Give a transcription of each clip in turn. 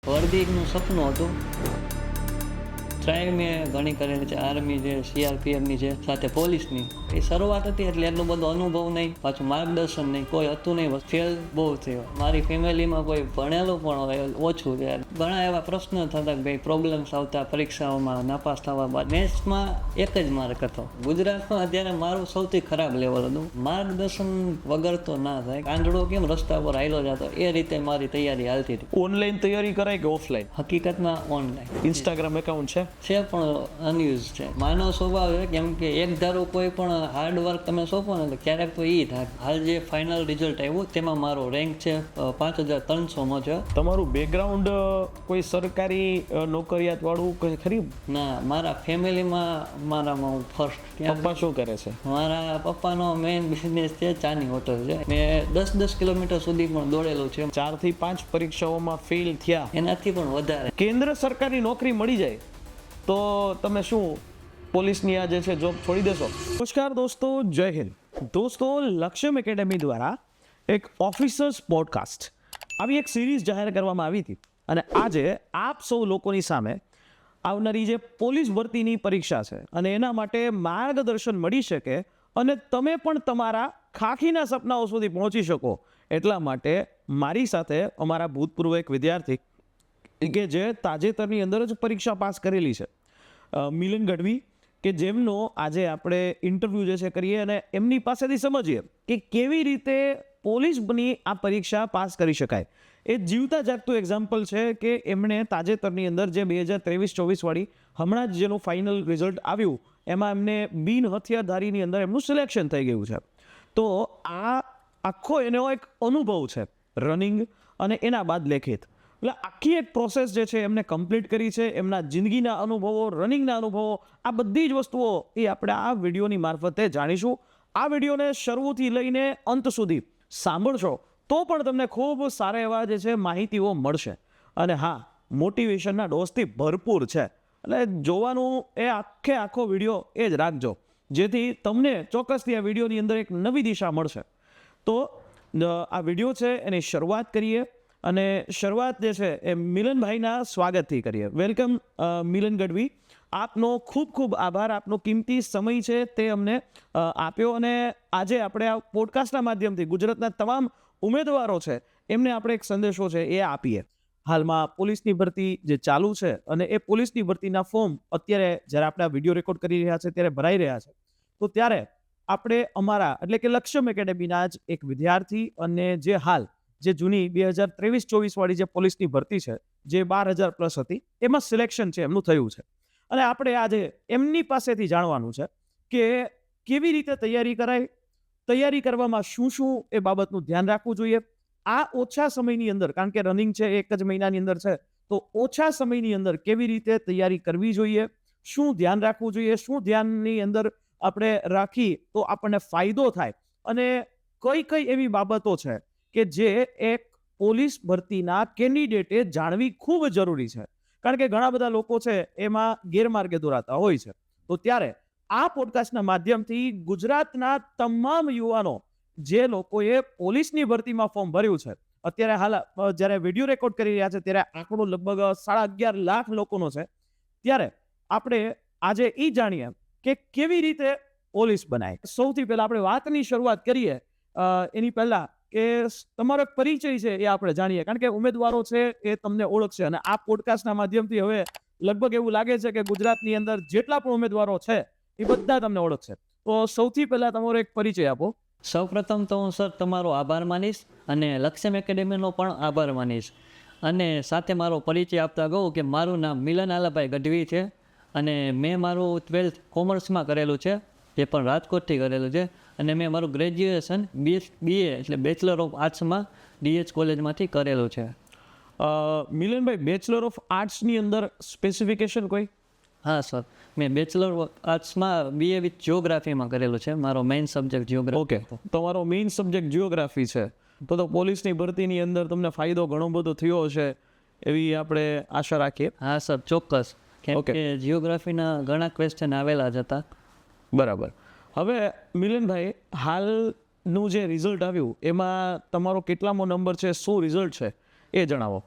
વર્દીનું સપનું હતું. ટ્રાય મેં ઘણી કરેલી છે, આર્મી છે, સીઆરપીએફની છે, સાથે પોલીસની. એ શરૂઆત હતી એટલે એટલો બધો અનુભવ નહીં, પાછું માર્ગદર્શન નહીં, કોઈ હતું નહીં. ફેલ બહુ થયો. મારી ફેમિલીમાં કોઈ ભણેલું પણ ઓછું છે. ઘણા એવા પ્રશ્નો થતા કે ભાઈ પ્રોબ્લેમ્સ આવતા પરીક્ષાઓમાં નાપાસ થવા બાદ. મેથ્સમાં એક જ માર્ક હતો. ગુજરાતમાં અત્યારે મારું સૌથી ખરાબ લેવલ હતું. માર્ગદર્શન વગર તો ના થાય. કાંદડો કેમ રસ્તા પર હાલ્યો જતો એ રીતે મારી તૈયારી હાલતી હતી. ઓનલાઈન તૈયારી કરાય કે ઓફલાઈન? હકીકતમાં ઓનલાઈન. ઇન્સ્ટાગ્રામ એકાઉન્ટ છે પણ અનયુઝ છે. માનવ સ્વભાવ છે, કેમ કે એક ધારો કોઈ પણ હાર્ડવર્ક તમે સોંપો ને તો ક્યારેક તો એ થાય. હાલ જે ફાઇનલ રિઝલ્ટ આવ્યું તેમાં મારો રેન્ક છે 5300 છે. તમારું બેકગ્રાઉન્ડ કોઈ સરકારી નોકરિયાત વાળું કોઈ ખરી? ના, મારા ફેમિલીમાં મારામાં હું ફર્સ્ટ. પપ્પા શું કરે છે? મારા પપ્પાનો મેઇન બિઝનેસ છે ચાની હોટલ છે. મેં 10 કિલોમીટર સુધી પણ દોડેલું છે. 4 થી 5 પરીક્ષાઓમાં ફેલ થયા, એનાથી પણ વધારે. કેન્દ્ર સરકારી નોકરી મળી જાય તો તમે શું પોલીસની આ જે છે જોબ છોડી દેશો? નમસ્કાર દોસ્તો, જય હિન્દ. દોસ્તો, લક્ષ્યમ એકેડેમી દ્વારા એક ઓફિસર્સ પોડકાસ્ટ આવી એક સિરીઝ જાહેર કરવામાં આવી હતી અને આજે આપ સૌ લોકોની સામે આવનારી જે પોલીસ ભરતીની પરીક્ષા છે અને એના માટે માર્ગદર્શન મળી શકે અને તમે પણ તમારા ખાખીના સપનાઓ સુધી પહોંચી શકો એટલા માટે મારી સાથે અમારા ભૂતપૂર્વ એક વિદ્યાર્થી કે જે તાજેતરની અંદર જ પરીક્ષા પાસ કરેલી છે, મિલન ગઢવી, કે જેમનો આજે આપણે ઇન્ટરવ્યૂ જે છે કરીએ અને એમની પાસેથી સમજીએ કે કેવી રીતે પોલીસની આ પરીક્ષા પાસ કરી શકાય. એ જીવતા જાગતું એક્ઝામ્પલ છે કે એમણે તાજેતરની અંદર જે 2023-24 વાળી હમણાં જ જેનું ફાઇનલ રિઝલ્ટ આવ્યું એમાં એમને બિન હથિયારધારીની અંદર એમનું સિલેક્શન થઈ ગયું છે. તો આ આખો એનો એક અનુભવ છે, રનિંગ અને એના બાદ લેખિત. એટલે આખી એક પ્રોસેસ જે છે એમને કમ્પ્લીટ કરી છે. એમના જિંદગીના અનુભવો, રનિંગના અનુભવો, આ બધી જ વસ્તુઓ એ આપણે આ વિડીયોની મારફતે જાણીશું. આ વિડીયોને શરૂથી લઈને અંત સુધી સાંભળશો તો પણ તમને ખૂબ સારા એવા જે છે માહિતીઓ મળશે. અને હા, મોટિવેશનના ડોઝથી ભરપૂર છે. એટલે જોવાનું એ આખો વિડીયો એ જ રાખજો, જેથી તમને ચોક્કસથી આ વિડીયોની અંદર એક નવી દિશા મળશે. તો આ વિડીયો છે એની શરૂઆત કરીએ અને શરૂઆત જે છે એ મિલનભાઈના સ્વાગતથી કરીએ. વેલકમ મિલન ગઢવી, આપનો ખૂબ ખૂબ આભાર. આપનો કિંમતી સમય છે તે અમને આપ્યો અને આજે આપણે આ પોડકાસ્ટના માધ્યમથી ગુજરાતના તમામ ઉમેદવારો છે એમને આપણે એક સંદેશો છે એ આપીએ. હાલમાં પોલીસની ભરતી જે ચાલુ છે અને એ પોલીસની ભરતીના ફોર્મ અત્યારે જ્યારે આપણે આ વિડીયો રેકોર્ડ કરી રહ્યા છે ત્યારે ભરાઈ રહ્યા છે. તો ત્યારે આપણે અમારા એટલે કે લક્ષ્યમ એકેડેમીના જ એક વિદ્યાર્થી અને જે હાલ જે જૂની 2023-24 વાળી જે પોલીસની ભરતી છે જે 12,000+ હતી એમાં સિલેક્શન છે એમનું થયું છે. અને આપણે આજે એમની પાસેથી જાણવાનું છે કે કેવી રીતે તૈયારી કરાય, તૈયારી કરવામાં શું શું એ બાબતનું ધ્યાન રાખવું જોઈએ. આ ઓછા સમયની અંદર, કારણ કે રનિંગ છે 1 જ મહિનાની અંદર છે, તો ઓછા સમયની અંદર કેવી રીતે તૈયારી કરવી જોઈએ, શું ધ્યાન રાખવું જોઈએ, શું ધ્યાનની અંદર આપણે રાખી તો આપણને ફાયદો થાય અને કઈ કઈ એવી બાબતો છે કે જે એક પોલીસ ભરતીના કેન્ડિડેટે જાણવી ખૂબ જરૂરી છે. કારણ કે ઘણા બધા લોકો છે એમાં ગેરમાર્ગે દોરાતા હોય છે. તો ત્યારે આ પોડકાસ્ટના માધ્યમથી ગુજરાતના તમામ યુવાનો જે લોકોએ પોલીસની ભરતીમાં ફોર્મ ભર્યું છે, અત્યારે હાલ જ્યારે વિડીયો રેકોર્ડ કરી રહ્યા છે ત્યારે આંકડો લગભગ 11.5 લાખ લોકોનો છે, ત્યારે આપણે આજે એ જાણીએ કે કેવી રીતે પોલીસ બનાય. સૌથી પહેલા આપણે વાતની શરૂઆત કરીએ એની પહેલા કે તમારો એક પરિચય છે એ આપણે જાણીએ, કારણ કે ઉમેદવારો છે એ તમને ઓળખશે અને આ પોડકાસ્ટના માધ્યમથી હવે લગભગ એવું લાગે છે કે ગુજરાતની અંદર જેટલા પણ ઉમેદવારો છે એ બધા તમને ઓળખશે. તો સૌથી પહેલા તમારો એક પરિચય આપો. સૌપ્રથમ તો હું સર તમારો આભાર માનીશ અને લક્ષ્યમ એકેડેમીનો પણ આભાર માનીશ. અને સાથે મારો પરિચય આપતા કહું કે મારું નામ મિલન આલાભાઈ ગઢવી છે અને મેં મારું 12th કોમર્સમાં કરેલું છે, જે પણ રાજકોટથી કરેલું છે. અને મેં મારું ગ્રેજ્યુએશન BA એટલે બેચલર ઓફ આર્ટ્સમાં DH કોલેજમાંથી કરેલું છે. મિલનભાઈ, બેચલર ઓફ આર્ટ્સની અંદર સ્પેસિફિકેશન કોઈ? હા સર, મેં બેચલર ઓફ આર્ટ્સમાં BA વિથ જિયોગ્રાફીમાં કરેલું છે. મારો મેઇન સબ્જેક્ટ જિયોગ્રાફી. ઓકે, તમારો મેઇન સબ્જેક્ટ જિયોગ્રાફી છે, તો પોલીસની ભરતીની અંદર તમને ફાયદો ઘણો બધો થયો હશે એવી આપણે આશા રાખીએ. હા સર, ચોક્કસ, કેમ કે જિયોગ્રાફીના ઘણા ક્વેશ્ચન આવેલા જ હતા. બરાબર. હવે મિલનભાઈ, હાલનું જે રિઝલ્ટ આવ્યું એમાં તમારો કેટલામો નંબર છે, શું રિઝલ્ટ છે એ જણાવો.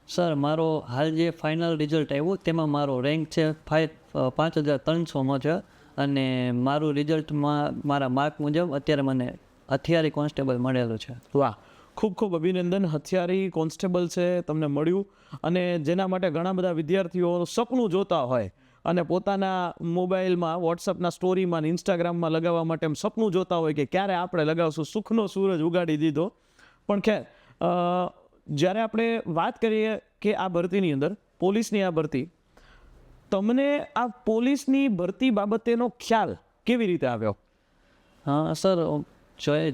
સર મારો હાલ જે ફાઇનલ રિઝલ્ટ આવ્યું તેમાં મારો રેન્ક છે 5300માં છે અને મારું રિઝલ્ટમાં મારા માર્ક મુજબ અત્યારે મને હથિયારી કોન્સ્ટેબલ મળેલું છે. વાહ, ખૂબ ખૂબ અભિનંદન. હથિયારી કોન્સ્ટેબલ છે તમને મળ્યું, અને જેના માટે ઘણા બધા વિદ્યાર્થીઓ સપનું જોતા હોય અને પોતાના મોબાઈલમાં વોટ્સઅપના સ્ટોરીમાં ને ઇન્સ્ટાગ્રામમાં લગાવવા માટે એમ સપનું જોતા હોય કે ક્યારે આપણે લગાવશું, સુખનો સૂરજ ઉગાડી દીધો. પણ ખેર, જ્યારે આપણે વાત કરીએ કે આ ભરતીની અંદર પોલીસની આ ભરતી, તમને આ પોલીસની ભરતી બાબતેનો ખ્યાલ કેવી રીતે આવ્યો? હા સર,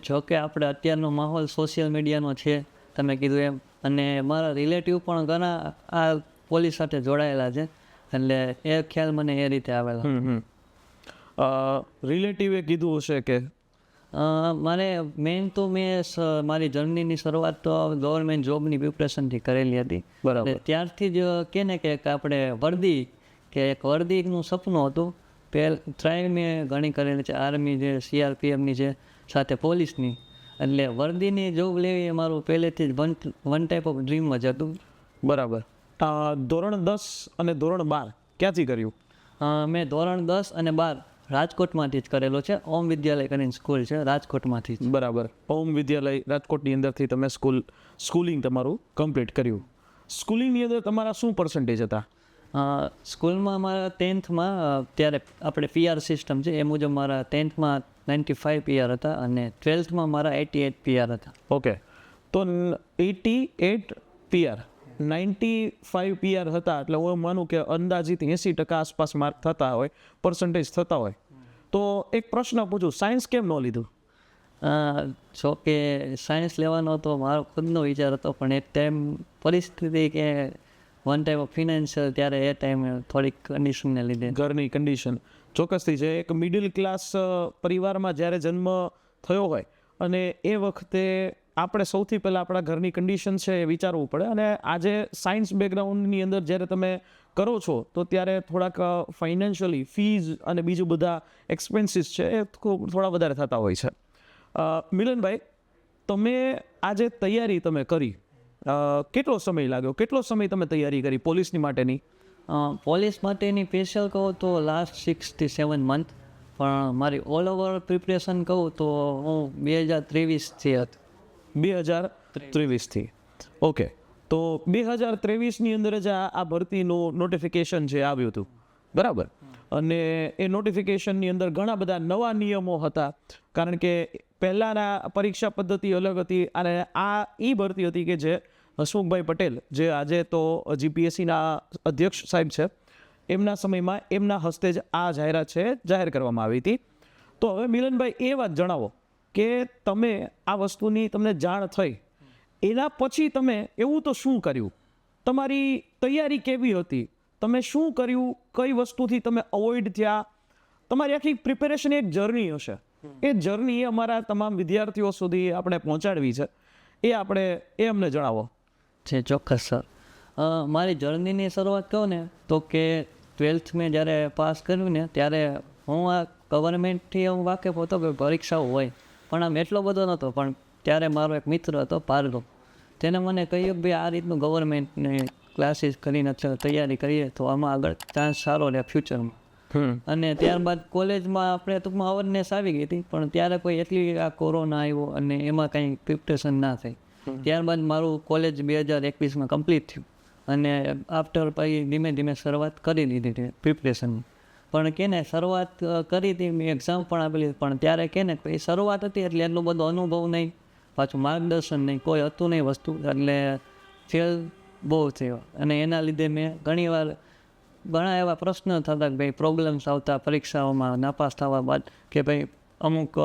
જો કે આપણે અત્યારનો માહોલ સોશિયલ મીડિયાનો છે તમે કીધું એમ, અને મારા રિલેટિવ પણ ઘણા આ પોલીસ સાથે જોડાયેલા છે, એટલે એ ખ્યાલ મને એ રીતે આવેલો. રિલેટિવે કીધું હશે કે મારે મેઇન તો મેં મારી જર્નીની શરૂઆત તો ગવર્મેન્ટ જોબની પ્રિપરેશનથી કરેલી હતી. બરાબર. એટલે ત્યારથી જ કે ને કે આપણે વર્દી કે એક વર્દીનું સપનું હતું. ટ્રાય મેં ઘણી કરેલી છે, આર્મી છે, CRPFની છે, સાથે પોલીસની. એટલે વર્દીની જોબ લેવી એ મારું પહેલેથી જ વન ટાઈપ ઓફ ડ્રીમ જ હતું. બરાબર. ધોરણ 10 અને ધોરણ 12 ક્યાંથી કર્યું? મેં ધોરણ 10 અને 12 રાજકોટમાંથી જ કરેલો છે. ઓમ વિદ્યાલય કરીને સ્કૂલ છે રાજકોટમાંથી જ. બરાબર. ઓમ વિદ્યાલય રાજકોટની અંદરથી તમે સ્કૂલિંગ તમારું કમ્પ્લીટ કર્યું. સ્કૂલિંગની અંદર તમારા શું પર્સન્ટેજ હતા? સ્કૂલમાં મારા 10થમાં ત્યારે આપણે PR સિસ્ટમ છે એ મુજબ મારા 10થમાં 95 PR હતા અને 12થમાં મારા 88 PR હતા. ઓકે, તો 88 PR 95 PR હતા, એટલે હું માનું કે અંદાજિત 80% આસપાસ માર્ક થતા હોય, પર્સન્ટેજ થતા હોય. તો એક પ્રશ્ન પૂછું, સાયન્સ કેમ ન લીધું? જો કે સાયન્સ લેવાનો તો મારો ખુદનો વિચાર હતો, પણ એક ટાઈમ પરિસ્થિતિ કે વન ટાઈપ ઓફ ફિનાન્શિયલ, ત્યારે એ ટાઈમે થોડીક કન્ડિશનને લીધે. ઘરની કન્ડિશન ચોક્કસથી છે. એક મિડલ ક્લાસ પરિવારમાં જ્યારે જન્મ થયો હોય અને એ વખતે આપણે સૌથી પહેલાં આપણા ઘરની કન્ડિશન છે એ વિચારવું પડે. અને આજે સાયન્સ બેકગ્રાઉન્ડની અંદર જ્યારે તમે કરો છો તો ત્યારે થોડાક ફાઇનાન્શિયલી ફીઝ અને બીજું બધા એક્સપેન્સીસ છે એ થોડા વધારે થતા હોય છે. મિલનભાઈ, તમે આજે તૈયારી તમે કરી, કેટલો સમય લાગ્યો? કેટલો સમય તમે તૈયારી કરી પોલીસની માટેની? પોલીસ માટેની સ્પેશિયલ કહું તો લાસ્ટ 6 થી 7 મંથ, પણ મારી ઓલ ઓવર પ્રિપરેશન કહું તો હું 2023થી હતી. 2023થી. ઓકે, તો 2023ની અંદર જ આ ભરતીનું નોટિફિકેશન છે આવ્યું હતું, બરાબર? અને એ નોટિફિકેશનની અંદર ઘણા બધા નવા નિયમો હતા, કારણ કે પહેલાંના પરીક્ષા પદ્ધતિ અલગ હતી અને આ એ ભરતી હતી કે જે હસમુખભાઈ પટેલ, જે આજે તો GPSCના અધ્યક્ષ સાહેબ છે, એમના સમયમાં એમના હસ્તે જ આ જાહેરાત છે જાહેર કરવામાં આવી હતી. તો હવે મિલનભાઈ એ વાત જણાવો કે તમે આ વસ્તુની તમને જાણ થઈ, એના પછી તમે એવું તો શું કર્યું? તમારી તૈયારી કેવી હતી? તમે શું કર્યું? કઈ વસ્તુથી તમે અવોઇડ થયા? તમારી આખી પ્રિપેરેશન એક જર્ની હશે, એ જર્ની અમારા તમામ વિદ્યાર્થીઓ સુધી આપણે પહોંચાડવી છે, એ અમને જણાવો. છે ચોક્કસ સર. મારી જર્નીની શરૂઆત કહું ને તો કે 12th મેં જ્યારે પાસ કર્યું ને ત્યારે હું આ ગવર્મેન્ટથી હું વાકેફ હતો કે પરીક્ષાઓ હોય, પણ આમ એટલો બધો નહોતો. પણ ત્યારે મારો એક મિત્ર હતો પાર્લો, તેને મને કહ્યું કે ભાઈ આ રીતનું ગવર્મેન્ટને ક્લાસીસ કરીને તૈયારી કરીએ તો આમાં આગળ ચાન્સ સારો રહે ફ્યુચરમાં. અને ત્યારબાદ કોલેજમાં આપણે ટૂંકમાં અવેરનેસ આવી ગઈ હતી, પણ ત્યારે કોઈ એટલી આ કોરોના આવ્યો અને એમાં કંઈ પ્રિપરેશન ના થઈ. ત્યારબાદ મારું કોલેજ 2021માં કમ્પ્લીટ થયું અને આફ્ટર પછી ધીમે ધીમે શરૂઆત કરી દીધી હતી પ્રિપરેશનની. પણ કે ને શરૂઆત કરી હતી, મેં એક્ઝામ પણ આપેલી, પણ ત્યારે કે ને એ શરૂઆત હતી એટલે એટલો બધો અનુભવ નહીં, પાછું માર્ગદર્શન નહીં, કોઈ હતું નહીં વસ્તુ, એટલે ફેલ બહુ થયો. અને એના લીધે મેં ઘણા એવા પ્રશ્ન થતા કે ભાઈ પ્રોબ્લેમ્સ આવતા પરીક્ષાઓમાં નાપાસ થવા બાદ, કે ભાઈ અમુક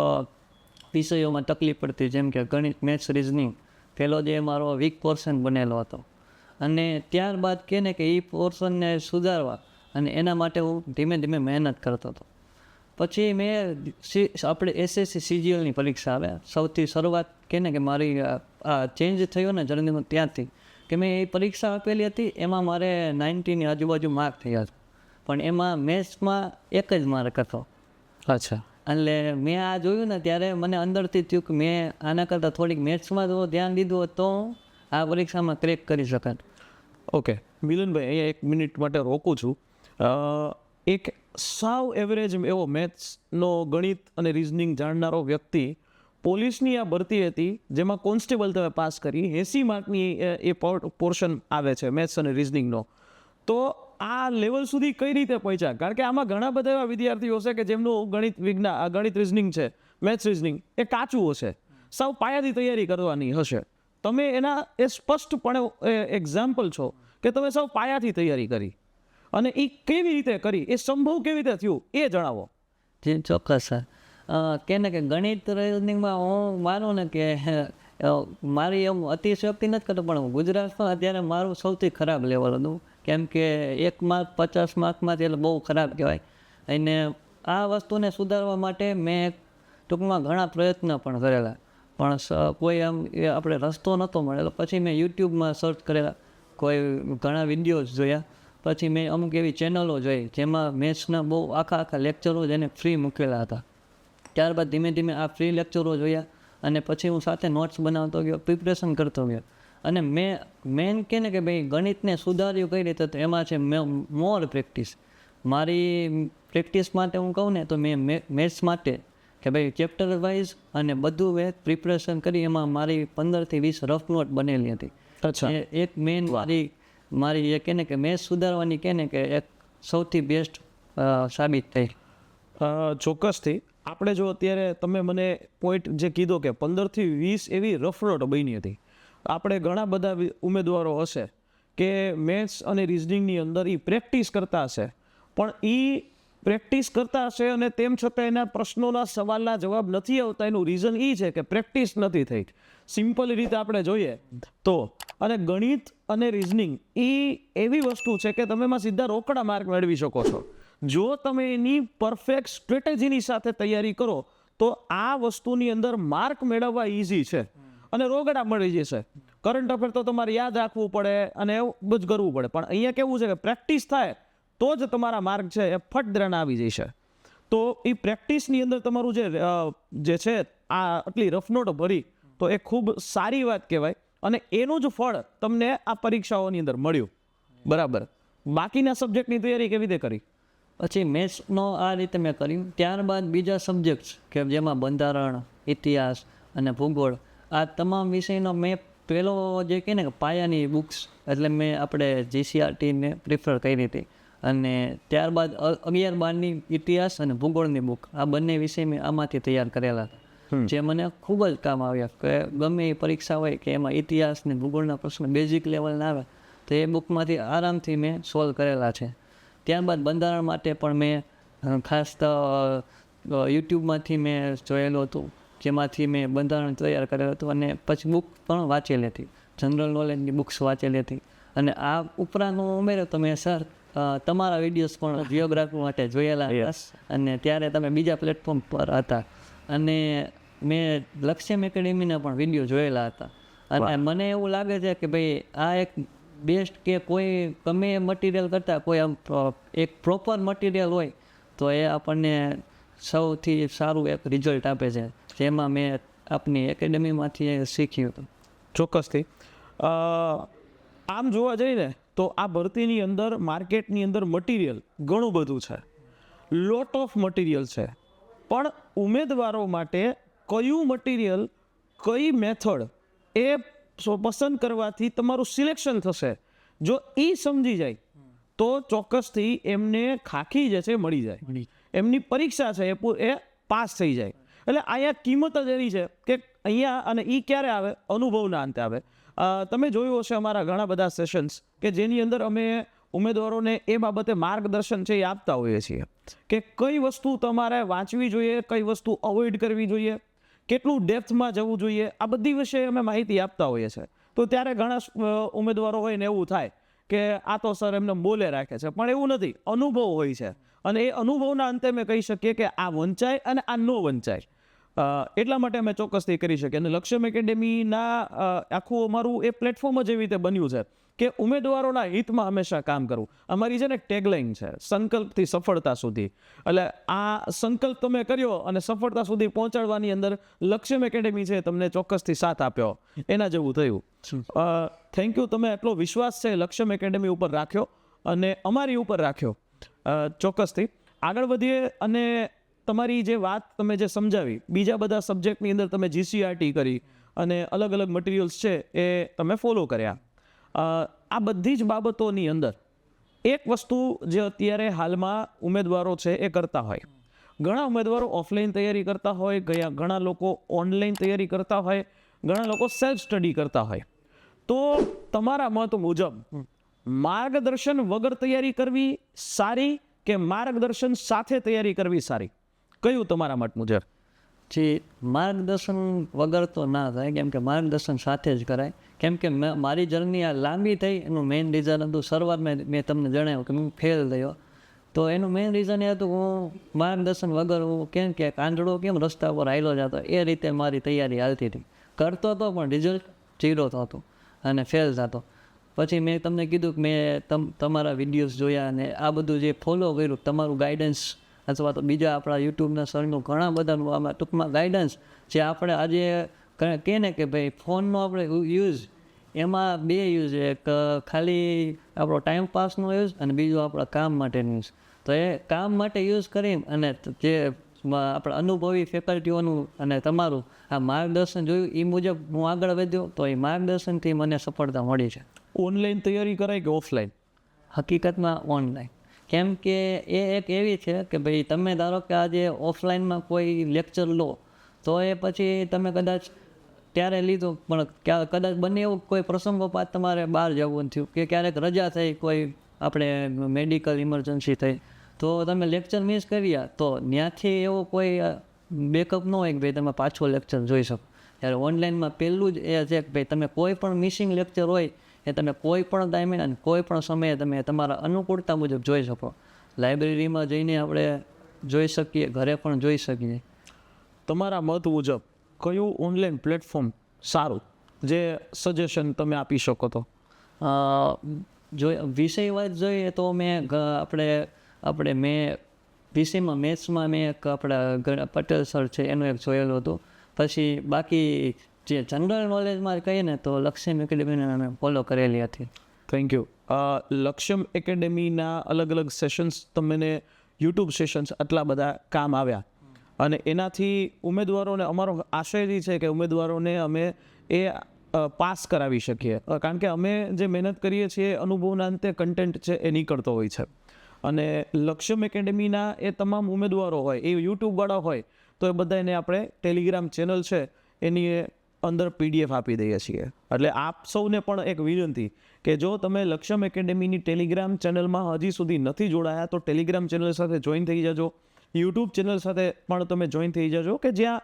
વિષયોમાં તકલીફ પડતી, જેમ કે ગણિત, મેથ્સ, રિઝનિંગ, પેલો જે મારો વીક પોર્શન બનેલો હતો. અને ત્યારબાદ કે ને કે એ પોર્શનને સુધારવા અને એના માટે હું ધીમે ધીમે મહેનત કરતો હતો. પછી મેં આપણે SSC CGLની પરીક્ષા આવે, સૌથી શરૂઆત કે ને કે મારી આ ચેન્જ થયો ને જર્નીમાં ત્યાંથી, કે મેં એ પરીક્ષા આપેલી હતી, એમાં મારે 90ની આજુબાજુ માર્ક થયા હતા, પણ એમાં મેથ્સમાં એક જ માર્ક હતો. અચ્છા. એટલે મેં આ જોયું ને ત્યારે મને અંદરથી થયું કે મેં આના કરતાં થોડીક મેથ્સમાં જો ધ્યાન દીધું હોત તો આ પરીક્ષામાં ક્રેક કરી શકાત. ઓકે મિલનભાઈ, અહીંયા 1 મિનિટ માટે રોકું છું. એક સાવ એવરેજ એવો મેથ્સનો ગણિત અને રિઝનિંગ જાણનારો વ્યક્તિ પોલીસની આ ભરતી હતી જેમાં કોન્સ્ટેબલ તમે પાસ કરી 80 માર્કની એ પોર્શન આવે છે મેથ્સ અને રિઝનિંગનો, તો આ લેવલ સુધી કઈ રીતે પહોંચ્યા? કારણ કે આમાં ઘણા બધા એવા વિદ્યાર્થીઓ છે કે જેમનું ગણિત રિઝનિંગ છે, મેથ્સ રિઝનિંગ એ કાચું હશે, સાવ પાયાથી તૈયારી કરવાની હશે. તમે એના એ સ્પષ્ટપણે એક્ઝામ્પલ છો કે તમે સાવ પાયાથી તૈયારી કરી, અને એ કેવી રીતે કરી, એ સંભવ કેવી રીતે થયું એ જણાવો. જી ચોક્કસ સર. કે ને કે ગણિત રીઝનિંગમાં હું માનું ને કે મારી એમ અતિશયોક્તિ નથી કરતો, પણ ગુજરાતમાં અત્યારે મારું સૌથી ખરાબ લેવલ હતું. કેમ કે 1 માર્ક 50 માર્કમાંથી એટલે બહુ ખરાબ કહેવાય. અને આ વસ્તુને સુધારવા માટે મેં ટૂંકમાં ઘણા પ્રયત્ન પણ કરેલા, પણ કોઈ આમ આપણે રસ્તો નહોતો મળેલો. પછી મેં યુટ્યુબમાં સર્ચ કરેલા, કોઈ ઘણા વિડીયોઝ જોયા, પછી મેં અમુક એવી ચેનલો જોઈ જેમાં મેથ્સના બહુ આખા લેક્ચરો જેને ફ્રી મૂકેલા હતા. ત્યારબાદ ધીમે ધીમે આ ફ્રી લેક્ચરો જોયા, અને પછી હું સાથે નોટ્સ બનાવતો ગયો, પ્રિપરેશન કરતો ગયો. અને મેન કે ને કે ભાઈ ગણિતને સુધાર્યું કઈ રીતે, તો એમાં છે મોર પ્રેક્ટિસ. મારી પ્રેક્ટિસ માટે હું કહું ને તો મેં મેથ્સ માટે કે ભાઈ ચેપ્ટર વાઇઝ અને બધું મેં પ્રિપરેશન કરી, એમાં મારી 15 થી 20 રફ નોટ બનેલી હતી. અચ્છા. એક મેન મારી એ કે ને કે મેથ્સ સુધારવાની કે ને કે એક સૌથી બેસ્ટ સાબિત થઈ. ચોક્કસથી આપણે જો અત્યારે તમે મને પોઈન્ટ જે કીધો કે 15 થી 20 એવી રફ નોટ બની હતી, આપણે ઘણા બધા ઉમેદવારો હશે કે મેથ્સ અને રિઝનિંગની અંદર એ પ્રેક્ટિસ કરતા હશે, પણ એ પ્રેક્ટિસ કરતા હશે અને તેમ છતાં એના પ્રશ્નોના સવાલના જવાબ નથી આવતા. એનું રીઝન એ છે કે પ્રેક્ટિસ નથી થઈ. સિમ્પલ રીતે આપણે જોઈએ તો, અને ગણિત અને રિઝનિંગ એ એવી વસ્તુ છે કે તમે એમાં સીધા રોકડા માર્ક મેળવી શકો છો જો તમે એની પરફેક્ટ સ્ટ્રેટેજીની સાથે તૈયારી કરો. તો આ વસ્તુની અંદર માર્ક મેળવવા ઇઝી છે અને રોકડા મળી જશે. કરંટ અફેર તો તમારે યાદ રાખવું પડે અને એવું બધું કરવું પડે, પણ અહીંયા કેવું છે કે પ્રેક્ટિસ થાય તો જ તમારા માર્ક છે એ ફટદરાના આવી જશે. તો એ પ્રેક્ટિસની અંદર તમારું જે છે આ આટલી રફ નોટ ભરી, તો એ ખૂબ સારી વાત કહેવાય, અને એનું જ ફળ તમને આ પરીક્ષાઓની અંદર મળ્યું. બરાબર. બાકીના સબ્જેક્ટની તૈયારી કેવી રીતે કરી? પછી મેથ્સનો આ રીતે મેં કર્યું. ત્યારબાદ બીજા સબ્જેક્ટ્સ કે જેમાં બંધારણ, ઇતિહાસ અને ભૂગોળ, આ તમામ વિષયનો મેં પહેલો જે કહે ને કે પાયાની બુક્સ, એટલે મેં આપણે GCRTને પ્રિફર કરી હતી. અને ત્યારબાદ 11-12ની ઇતિહાસ અને ભૂગોળની બુક, આ બંને વિષય મેં આમાંથી તૈયાર કરેલા હતા, જે મને ખૂબ જ કામ આવ્યા. કે ગમે એ પરીક્ષા હોય કે એમાં ઇતિહાસ ને ભૂગોળના પ્રશ્ન બેઝિક લેવલના આવે તો એ બુકમાંથી આરામથી મેં સોલ્વ કરેલા છે. ત્યારબાદ બંધારણ માટે પણ મેં ખાસ તો યુટ્યુબમાંથી મેં જોયેલું હતું, જેમાંથી મેં બંધારણ તૈયાર કરેલું હતું. અને પછી બુક પણ વાંચેલી હતી, જનરલ નોલેજની બુક્સ વાંચેલી હતી. અને આ ઉપરાંત હું ઉમેર્યો તો મેં સર તમારા વિડીયોઝ પણ જિયોગ્રાફી માટે જોયેલા હતા, અને ત્યારે તમે બીજા પ્લેટફોર્મ પર હતા, અને મેં લક્ષ્યમ એકેડેમીના પણ વિડીયો જોયેલા હતા. અને મને એવું લાગે છે કે ભાઈ આ એક બેસ્ટ કે કોઈ ગમે મટીરિયલ કરતાં કોઈ આમ એક પ્રોપર મટીરિયલ હોય તો એ આપણને સૌથી સારું એક રિઝલ્ટ આપે છે, જેમાં મેં આપની એકેડેમીમાંથી શીખ્યું હતું. ચોક્કસથી. આમ જોવા જઈને તો આ ભરતીની અંદર માર્કેટની અંદર મટીરિયલ ઘણું બધું છે, લોટ ઓફ મટીરિયલ છે, પણ ઉમેદવારો માટે કયું મટીરિયલ, કઈ મેથડ એ પસંદ કરવાથી તમારું સિલેક્શન થશે, જો એ સમજી જાય તો ચોક્કસથી એમને ખાખી જે છે મળી જાય, એમની પરીક્ષા છે એ પાસ થઈ જાય. એટલે અહીંયા કિંમત જ એવી છે કે અહીંયા, અને એ ક્યારે આવે? અનુભવના અંતે આવે. તમે જોયું હશે અમારા ઘણા બધા સેશન્સ કે જેની અંદર અમે ઉમેદવારોને એ બાબતે માર્ગદર્શન છે એ આપતા હોઈએ છીએ કે કઈ વસ્તુ તમારે વાંચવી જોઈએ, કઈ વસ્તુ અવોઇડ કરવી જોઈએ, કેટલું ડેપ્થમાં જવું જોઈએ, આ બધી વિશે અમે માહિતી આપતા હોઈએ છીએ. તો ત્યારે ઘણા ઉમેદવારો હોય ને એવું થાય કે આ તો સર એમને બોલે રાખે છે, પણ એવું નથી, અનુભવ હોય છે. અને એ અનુભવના અંતે મેં કહી શકીએ કે આ વંચાય અને આ ન વંચાય. એટલા માટે અમે ચોક્કસથી કરી શકીએ. અને લક્ષ્યમ એકેડેમીના આખું અમારું એ પ્લેટફોર્મ જ એવી રીતે બન્યું છે કે ઉમેદવારોના હિતમાં હંમેશા કામ કરવું. અમારી છે ને ટેગલાઇન છે, સંકલ્પથી સફળતા સુધી. એટલે આ સંકલ્પ તમે કર્યો અને સફળતા સુધી પહોંચાડવાની અંદર લક્ષ્યમ એકેડેમી છે તમને ચોક્કસથી સાથ આપ્યો, એના જેવું થયું. થેન્ક યુ, તમે એટલો વિશ્વાસ છે લક્ષ્યમ એકેડેમી ઉપર રાખ્યો અને અમારી ઉપર રાખ્યો. ચોક્કસથી આગળ વધીએ. અને તમારી જે વાત તમે જે સમજાવી, બીજા બધા સબ્જેક્ટની અંદર તમે GCRT કરી અને અલગ અલગ મટીરિયલ્સ છે એ તમે ફોલો કર્યા. આ બધી જ બાબતોની અંદર એક વસ્તુ જે અત્યારે હાલમાં ઉમેદવારો છે એ કરતા હોય, ઘણા ઉમેદવારો ઓફલાઈન તૈયારી કરતા હોય, ઘણા લોકો ઓનલાઈન તૈયારી કરતા હોય, ઘણા લોકો સેલ્ફ સ્ટડી કરતા હોય. તો તમારા મત મુજબ માર્ગદર્શન વગર તૈયારી કરવી સારી કે માર્ગદર્શન સાથે તૈયારી કરવી સારી? કયું તમારા મત મુજબ? જે માર્ગદર્શન વગર તો ના થાય, કેમ કે માર્ગદર્શન સાથે જ કરાય. કેમ કે મારી જર્ની આ લાંબી થઈ એનું મેઇન રીઝન હતું, શરૂઆતમાં મેં તમને જણાવ્યું કે હું ફેલ થયો. તો એનું મેઇન રીઝન એ હતું કે હું માર્ગદર્શન વગર હું કેમ કે કાંદડો કેમ રસ્તા પર હાલ્યો જતો એ રીતે મારી તૈયારી હાલતી હતી. કરતો હતો પણ રિઝલ્ટ 0 થતું અને ફેલ થતો. પછી મેં તમને કીધું કે મેં તમારા વિડીયોઝ જોયા અને આ બધું જે ફોલો કર્યું, તમારું ગાઈડન્સ અથવા તો બીજા આપણા યુટ્યુબના સરનું ઘણા બધાનું આમાં ટૂંકમાં ગાઈડન્સ જે આપણે આજે કહે ને કે ભાઈ ફોનનો આપણે યુઝ, એમાં 2 યુઝ, એક ખાલી આપણો ટાઈમ પાસનો યુઝ અને બીજું આપણા કામ માટેનો યુઝ. તો એ કામ માટે યુઝ કરી અને જે આપણા અનુભવી ફેકલ્ટીઓનું અને તમારું આ માર્ગદર્શન જોયું એ મુજબ હું આગળ વધ્યો. તો એ માર્ગદર્શનથી મને સફળતા મળી છે. ઓનલાઈન તૈયારી કરાય કે ઓફલાઈન? હકીકતમાં ઓનલાઈન. કેમ કે એ એક એવી છે કે ભાઈ તમે ધારો કે આજે ઓફલાઈનમાં કોઈ લેક્ચર લો તો એ પછી તમે કદાચ ત્યારે લીધો પણ કદાચ બને એવું કોઈ પ્રસંગોપાત તમારે બહાર જવું થયું કે ક્યારેક રજા થઈ, કોઈ આપણે મેડિકલ ઇમરજન્સી થઈ તો તમે લેક્ચર મિસ કર્યા, તો ત્યાંથી એવો કોઈ બેકઅપ ન હોય કે ભાઈ તમે પાછો લેક્ચર જોઈ શકો. ત્યારે ઓનલાઈનમાં પહેલું જ એ છે કે ભાઈ તમે કોઈ પણ મિસિંગ લેક્ચર હોય એ તમે કોઈ પણ ટાઈમે અને કોઈ પણ સમયે તમે તમારા અનુકૂળતા મુજબ જોઈ શકો. લાઇબ્રેરીમાં જઈને આપણે જોઈ શકીએ, ઘરે પણ જોઈ શકીએ. તમારા મત મુજબ કયું ઓનલાઈન પ્લેટફોર્મ સારું, જે સજેશન તમે આપી શકો? તો જો વિષય વાત જોઈએ તો મેં મેં વિષયમાં મેથ્સમાં મેં એક આપણા પટેલ સર છે એનું એક જોયેલું હતું. પછી બાકી જે જનરલ નોલેજમાં કહીએ ને તો લક્ષ્યમ એકેડેમીને અમે ફોલો કરેલી હતી. Thank you. લક્ષ્યમ એકેડેમીના અલગ અલગ સેશન્સ, તમને યુટ્યુબ સેશન્સ આટલા બધા કામ આવ્યા અને એનાથી ઉમેદવારોને, અમારો આશય એ છે કે ઉમેદવારોને અમે એ પાસ કરાવી શકીએ. કારણ કે અમે જે મહેનત કરીએ છીએ અનુભવના અંતે કન્ટેન્ટ છે એ નીકળતો હોય છે. અને લક્ષ્યમ એકેડેમીના એ તમામ ઉમેદવારો હોય, એ યુટ્યુબવાળા હોય, તો એ બધાને આપણે ટેલિગ્રામ ચેનલ છે એની અંદર PDF આપી દઈએ છીએ. એટલે આપ સૌને પણ એક વિનંતી કે જો તમે લક્ષ્યમ એકેડેમીની ટેલિગ્રામ ચેનલમાં હજી સુધી નથી જોડાયા તો ટેલિગ્રામ ચેનલ સાથે જોઈન થઈ જજો. યુટ્યુબ ચેનલ સાથે પણ તમે જોઈન થઈ જજો કે જ્યાં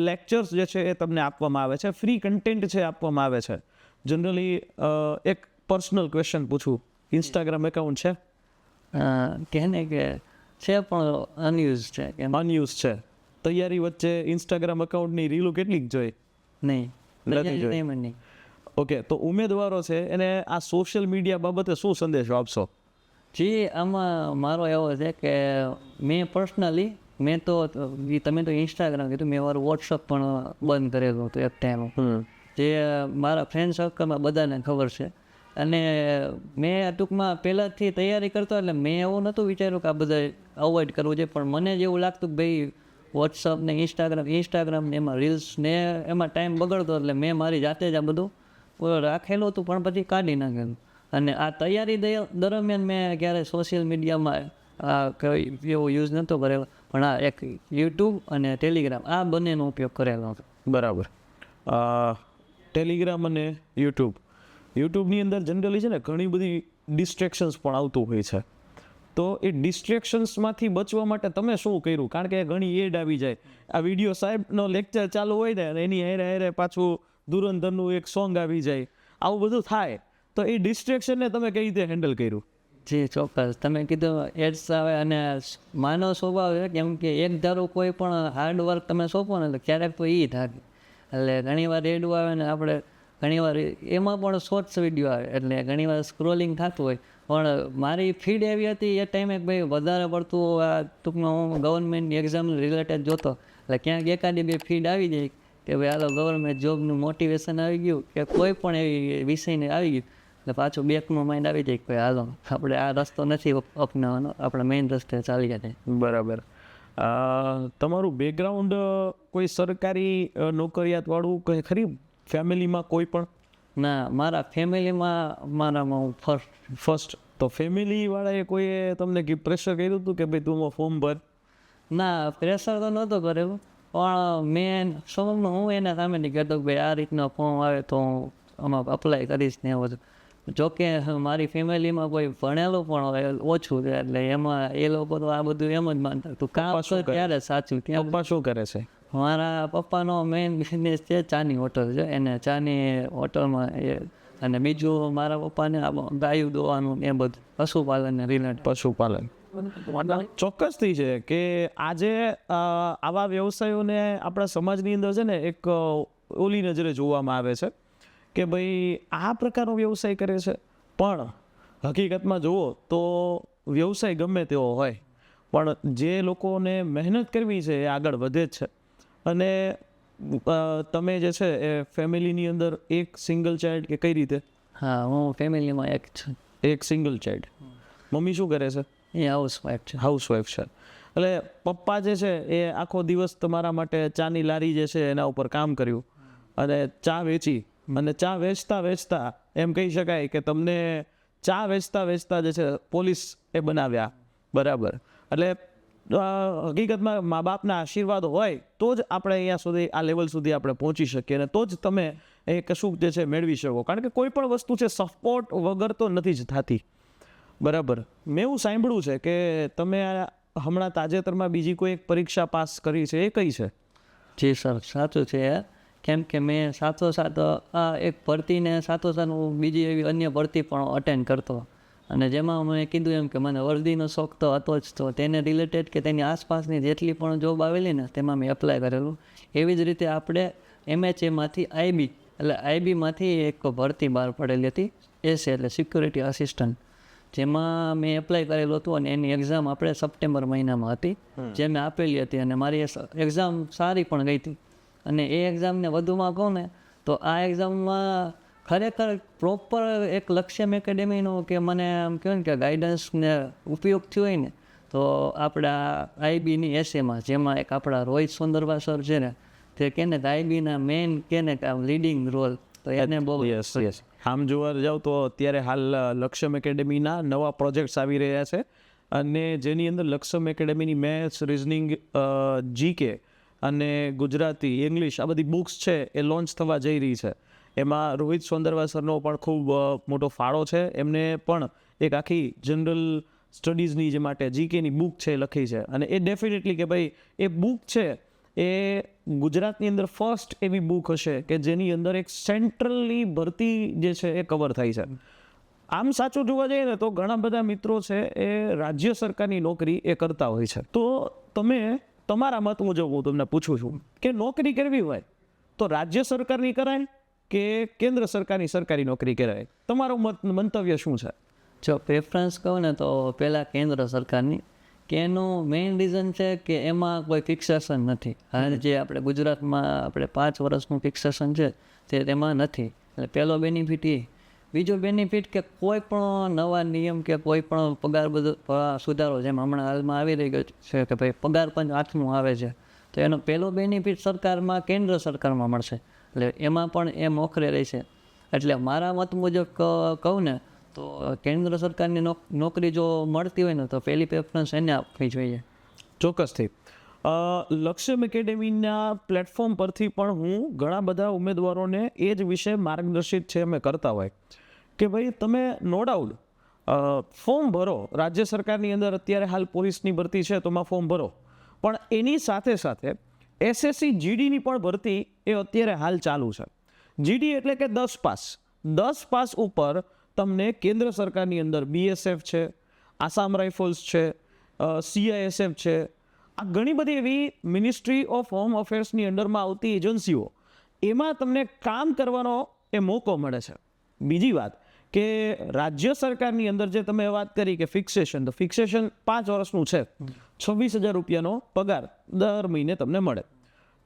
લેક્ચર્સ જે છે એ તમને આપવામાં આવે છે, ફ્રી કન્ટેન્ટ છે આપવામાં આવે છે. જનરલી એક પર્સનલ ક્વેશ્ચન પૂછું, ઇન્સ્ટાગ્રામ એકાઉન્ટ છે? કહે ને કે છે પણ અનયુઝ છે. અનયુઝ છે. તૈયારી વચ્ચે ઇન્સ્ટાગ્રામ એકાઉન્ટની રીલો કેટલીક જોઈ? નહીં. ઓકે, તો ઉમેદવારો છે એને આ સોશિયલ મીડિયા બાબતે શું સંદેશો આપશો? જી, આમાં મારો એવો છે કે મેં પર્સનલી તમે તો ઇન્સ્ટાગ્રામ કીધું, મેં મારું વોટ્સઅપ પણ બંધ કરેલું હતું એક ટાઈમ, જે મારા ફ્રેન્ડ સર્કલમાં બધાને ખબર છે. અને મેં ટૂંકમાં પહેલાંથી તૈયારી કરતો એટલે મેં એવું નહોતું વિચાર્યું કે આ બધા અવોઇડ કરવું છે. પણ મને જેવું લાગતું કે ભાઈ વોટ્સઅપ ને ઇન્સ્ટાગ્રામ ને એમાં રીલ્સ ને એમાં ટાઈમ બગડતો, એટલે મેં મારી જાતે જ આ બધું રાખેલું હતું પણ પછી કાઢી નાખેલું. અને આ તૈયારી દરમિયાન મેં ક્યારેય સોશિયલ મીડિયામાં એવો યુઝ નહોતો કરેલો, પણ આ એક યુટ્યુબ અને ટેલિગ્રામ આ બંનેનો ઉપયોગ કરેલો હતો. બરાબર. ટેલિગ્રામ અને યુટ્યુબની અંદર જનરલી છે ને ઘણી બધી ડિસ્ટ્રેક્શન્સ પણ આવતું હોય છે. તો એ ડિસ્ટ્રેક્શન્સમાંથી બચવા માટે તમે શું કર્યું? કારણ કે ઘણી એડ આવી જાય, આ વિડીયો સાહેબનો લેક્ચર ચાલુ હોય ને અને એની હારે પાછું ધુરંધરનું એક સોંગ આવી જાય, આવું બધું થાય. તો એ ડિસ્ટ્રેક્શનને તમે કઈ રીતે હેન્ડલ કર્યું? જી ચોક્કસ, તમે કીધું એડ્સ આવે અને માનવ સ્વભાવ છે, કેમ કે એક ધારો કોઈ પણ હાર્ડવર્ક તમે સોંપો ને એટલે ક્યારેક તો એ થાકે. એટલે ઘણીવાર એડું આવે ને આપણે ઘણીવાર એમાં પણ શોર્ટ્સ વિડીયો આવે એટલે ઘણીવાર સ્ક્રોલિંગ થતું હોય. પણ મારી ફીડ એવી હતી એ ટાઈમે કે ભાઈ વધારે પડતું આ ટૂંકમાં હું ગવર્મેન્ટની એક્ઝામ રિલેટેડ જોતો, એટલે ક્યાંક એકાદી બે ફીડ આવી જાય કે ભાઈ હાલો ગવર્મેન્ટ જોબનું મોટિવેશન આવી ગયું કે કોઈ પણ એવી વિષયને આવી ગયું એટલે પાછું બેકનું માઇન્ડ આવી જાય કે ભાઈ હાલો આપણે આ રસ્તો નથી અપનાવવાનો, આપણે મેઇન રસ્તે ચાલી જાય. બરાબર. તમારું બેકગ્રાઉન્ડ કોઈ સરકારી નોકરિયાતવાળું કંઈ ખરી ફેમિલીમાં કોઈ પણ? ના, મારા ફેમિલીમાં મારામાં હું ફર્સ્ટ. તો ફેમિલીવાળાએ કોઈએ તમને પ્રેશર કર્યું હતું કે ભાઈ તું ફોર્મ ભર? ના, પ્રેશર તો નહોતો કરેલું, પણ મેં સમજમાં હું એના સામેથી કહેતો કે ભાઈ આ રીતનો ફોર્મ આવે તો હું આમાં અપ્લાય કરીશ ને એવું બધું. જોકે મારી ફેમિલીમાં કોઈ ભણેલું પણ હોય ઓછું છે એટલે એમાં એ લોકો તો આ બધું એમ જ માનતા તું કામ કર ત્યારે સાચું. ત્યાં પપ્પા શું કરે છે? મારા પપ્પાનો મેઇન બિઝનેસ છે ચાની હોટલ છે, એને ચાની હોટલમાં એ, અને બીજું મારા પપ્પાને ગાયું દોવાનું એ બધું પશુપાલનને રિલેટેડ. પશુપાલન ચોક્કસથી છે કે આજે આવા વ્યવસાયોને આપણા સમાજની અંદર છે ને એક ઓલી નજરે જોવામાં આવે છે કે ભાઈ આ પ્રકારનો વ્યવસાય કરે છે, પણ હકીકતમાં જુઓ તો વ્યવસાય ગમે તેવો હોય પણ જે લોકોને મહેનત કરવી છે એ આગળ વધે જ છે. અને તમે જે છે એ ફેમિલીની અંદર એક સિંગલ ચાઇલ્ડ કે કઈ રીતે? હા, હું ફેમિલીમાં એક છું. એક સિંગલ ચાઇલ્ડ. મમ્મી શું કરે છે? એ હાઉસવાઈફ છે. હાઉસવાઈફ છે. એટલે પપ્પા જે છે એ આખો દિવસ તમારા માટે ચાની લારી જે છે એના ઉપર કામ કર્યું અને ચા વેચી, અને ચા વેચતા એમ કહી શકાય કે તમને ચા વેચતા જે છે પોલીસ એ બનાવ્યા. બરાબર. એટલે હકીકતમાં મા બાપના આશીર્વાદ હોય તો જ આપણે અહીંયા સુધી આ લેવલ સુધી આપણે પહોંચી શકીએ અને તો જ તમે એ કશું જે છે મેળવી શકો, કારણ કે કોઈ પણ વસ્તુ છે સપોર્ટ વગર તો નથી જ થતી. બરાબર. મેં એવું સાંભળ્યું છે કે તમે હમણાં તાજેતરમાં બીજી કોઈ એક પરીક્ષા પાસ કરી છે, એ કઈ છે? જી સર, સાચું છે. કેમ કે મેં સાથોસાથ આ એક ભરતીને સાથોસાથ હું બીજી એવી અન્ય ભરતી પણ અટેન્ડ કરતો, અને જેમાં મેં કીધું એમ કે મને વર્દીનો શોખ તો હતો જ, તો તેને રિલેટેડ કે તેની આસપાસની જેટલી પણ જોબ આવેલી ને તેમાં મેં એપ્લાય કરેલું. એવી જ રીતે આપણે MHAમાંથી IB એટલે IBમાંથી એક ભરતી બહાર પડેલી હતી, SA એટલે સિક્યુરિટી આસિસ્ટન્ટ, જેમાં મેં એપ્લાય કરેલું હતું અને એની એક્ઝામ આપણે સપ્ટેમ્બર મહિનામાં હતી, જે મેં આપેલી હતી અને મારી એક્ઝામ સારી પણ ગઈ હતી. અને એ એક્ઝામને વધુમાં કહું ને તો આ એક્ઝામમાં ખરેખર પ્રોપર એક લક્ષ્યમ એકેડેમીનો કે મને આમ કહેવાય ને કે ગાઈડન્સને ઉપયોગ થયો હોય ને તો આપણા IBની SAમાં, જેમાં એક આપણા રોહિત સોંદરવા સર છે ને તે કે ને IBના મેઇન કે ને લીડિંગ રોલ, તો એને બહુ. યસ. આમ જોવા જાવ તો અત્યારે હાલ લક્ષ્યમ એકેડેમીના નવા પ્રોજેક્ટ્સ આવી રહ્યા છે અને જેની અંદર લક્ષ્યમ એકેડેમીની મેથ્સ, રિઝનિંગ, GK અને ગુજરાતી, ઇંગ્લિશ આ બધી બુક્સ છે એ લોન્ચ થવા જઈ રહી છે. એમાં રોહિત સોંદરવા સરનો પણ ખૂબ મોટો ફાળો છે. એમને પણ એક આખી જનરલ સ્ટડીઝની જે માટે GKની બુક છે એ લખી છે, અને એ ડેફિનેટલી કે ભાઈ એ બુક છે એ ગુજરાતની અંદર ફર્સ્ટ એવી બુક હશે કે જેની અંદર એક સેન્ટ્રલની ભરતી જે છે એ કવર થાય છે. આમ સાચું જોવા જઈએ ને તો ઘણા બધા મિત્રો છે એ રાજ્ય સરકારની નોકરી એ કરતા હોય છે. તો તમે તમારા મત મુજબ હું તમને પૂછું છું કે નોકરી કરવી હોય તો રાજ્ય સરકારની કરાય કે કેન્દ્ર સરકારની સરકારી નોકરી કરાય? તમારું મંતવ્ય શું છે? જો પ્રેફરન્સ કહું ને તો પહેલાં કેન્દ્ર સરકારની, કે એનું મેઇન રીઝન છે કે એમાં કોઈ ફિક્સેશન નથી. હાલ જે આપણે ગુજરાતમાં આપણે 5 વર્ષનું ફિક્સેશન છે તે તેમાં નથી, એટલે પહેલો બેનિફિટ એ. બીજો બેનિફિટ કે કોઈ પણ નવા નિયમ કે કોઈ પણ પગાર સુધારો જેમ હમણાં હાલમાં આવી રહ્યો છે કે ભાઈ પગાર પંચ 8મું આવે છે, તો એનો પહેલો બેનિફિટ સરકારમાં કેન્દ્ર સરકારમાં મળશે, એટલે એમાં પણ એ મોખરે રહેશે. એટલે મારા મત મુજબ કહું ને તો કેન્દ્ર સરકારની નોકરી જો મળતી હોય ને તો પહેલી પ્રેફરન્સ એને આપવી જોઈએ. ચોક્કસથી. લક્ષ્યમ એકેડેમીના પ્લેટફોર્મ પરથી પણ હું ઘણા બધા ઉમેદવારોને એ જ વિશે માર્ગદર્શિત છે અમે કરતા હોય કે ભાઈ તમે નો ડાઉટ ફોર્મ ભરો. રાજ્ય સરકારની અંદર અત્યારે હાલ પોલીસની ભરતી છે તો એમાં ફોર્મ ભરો, પણ એની સાથે સાથે SSC GDની પણ ભરતી એ અત્યારે હાલ ચાલુ છે. GD એટલે કે 10 પાસ ઉપર તમને કેન્દ્ર સરકારની અંદર BSF છે, આસામ રાઇફલ્સ છે, CISF છે, આ ઘણી બધી એવી મિનિસ્ટ્રી ઓફ હોમ અફેર્સની અંડરમાં આવતી એજન્સીઓ, એમાં તમને કામ કરવાનો એ મોકો મળે છે. બીજી વાત કે રાજ્ય સરકારની અંદર જે તમે વાત કરી કે ફિક્સેશન, તો ફિક્સેશન 5 વર્ષનું છે, 26,000 રૂપિયાનો પગાર દર મહિને તમને મળે.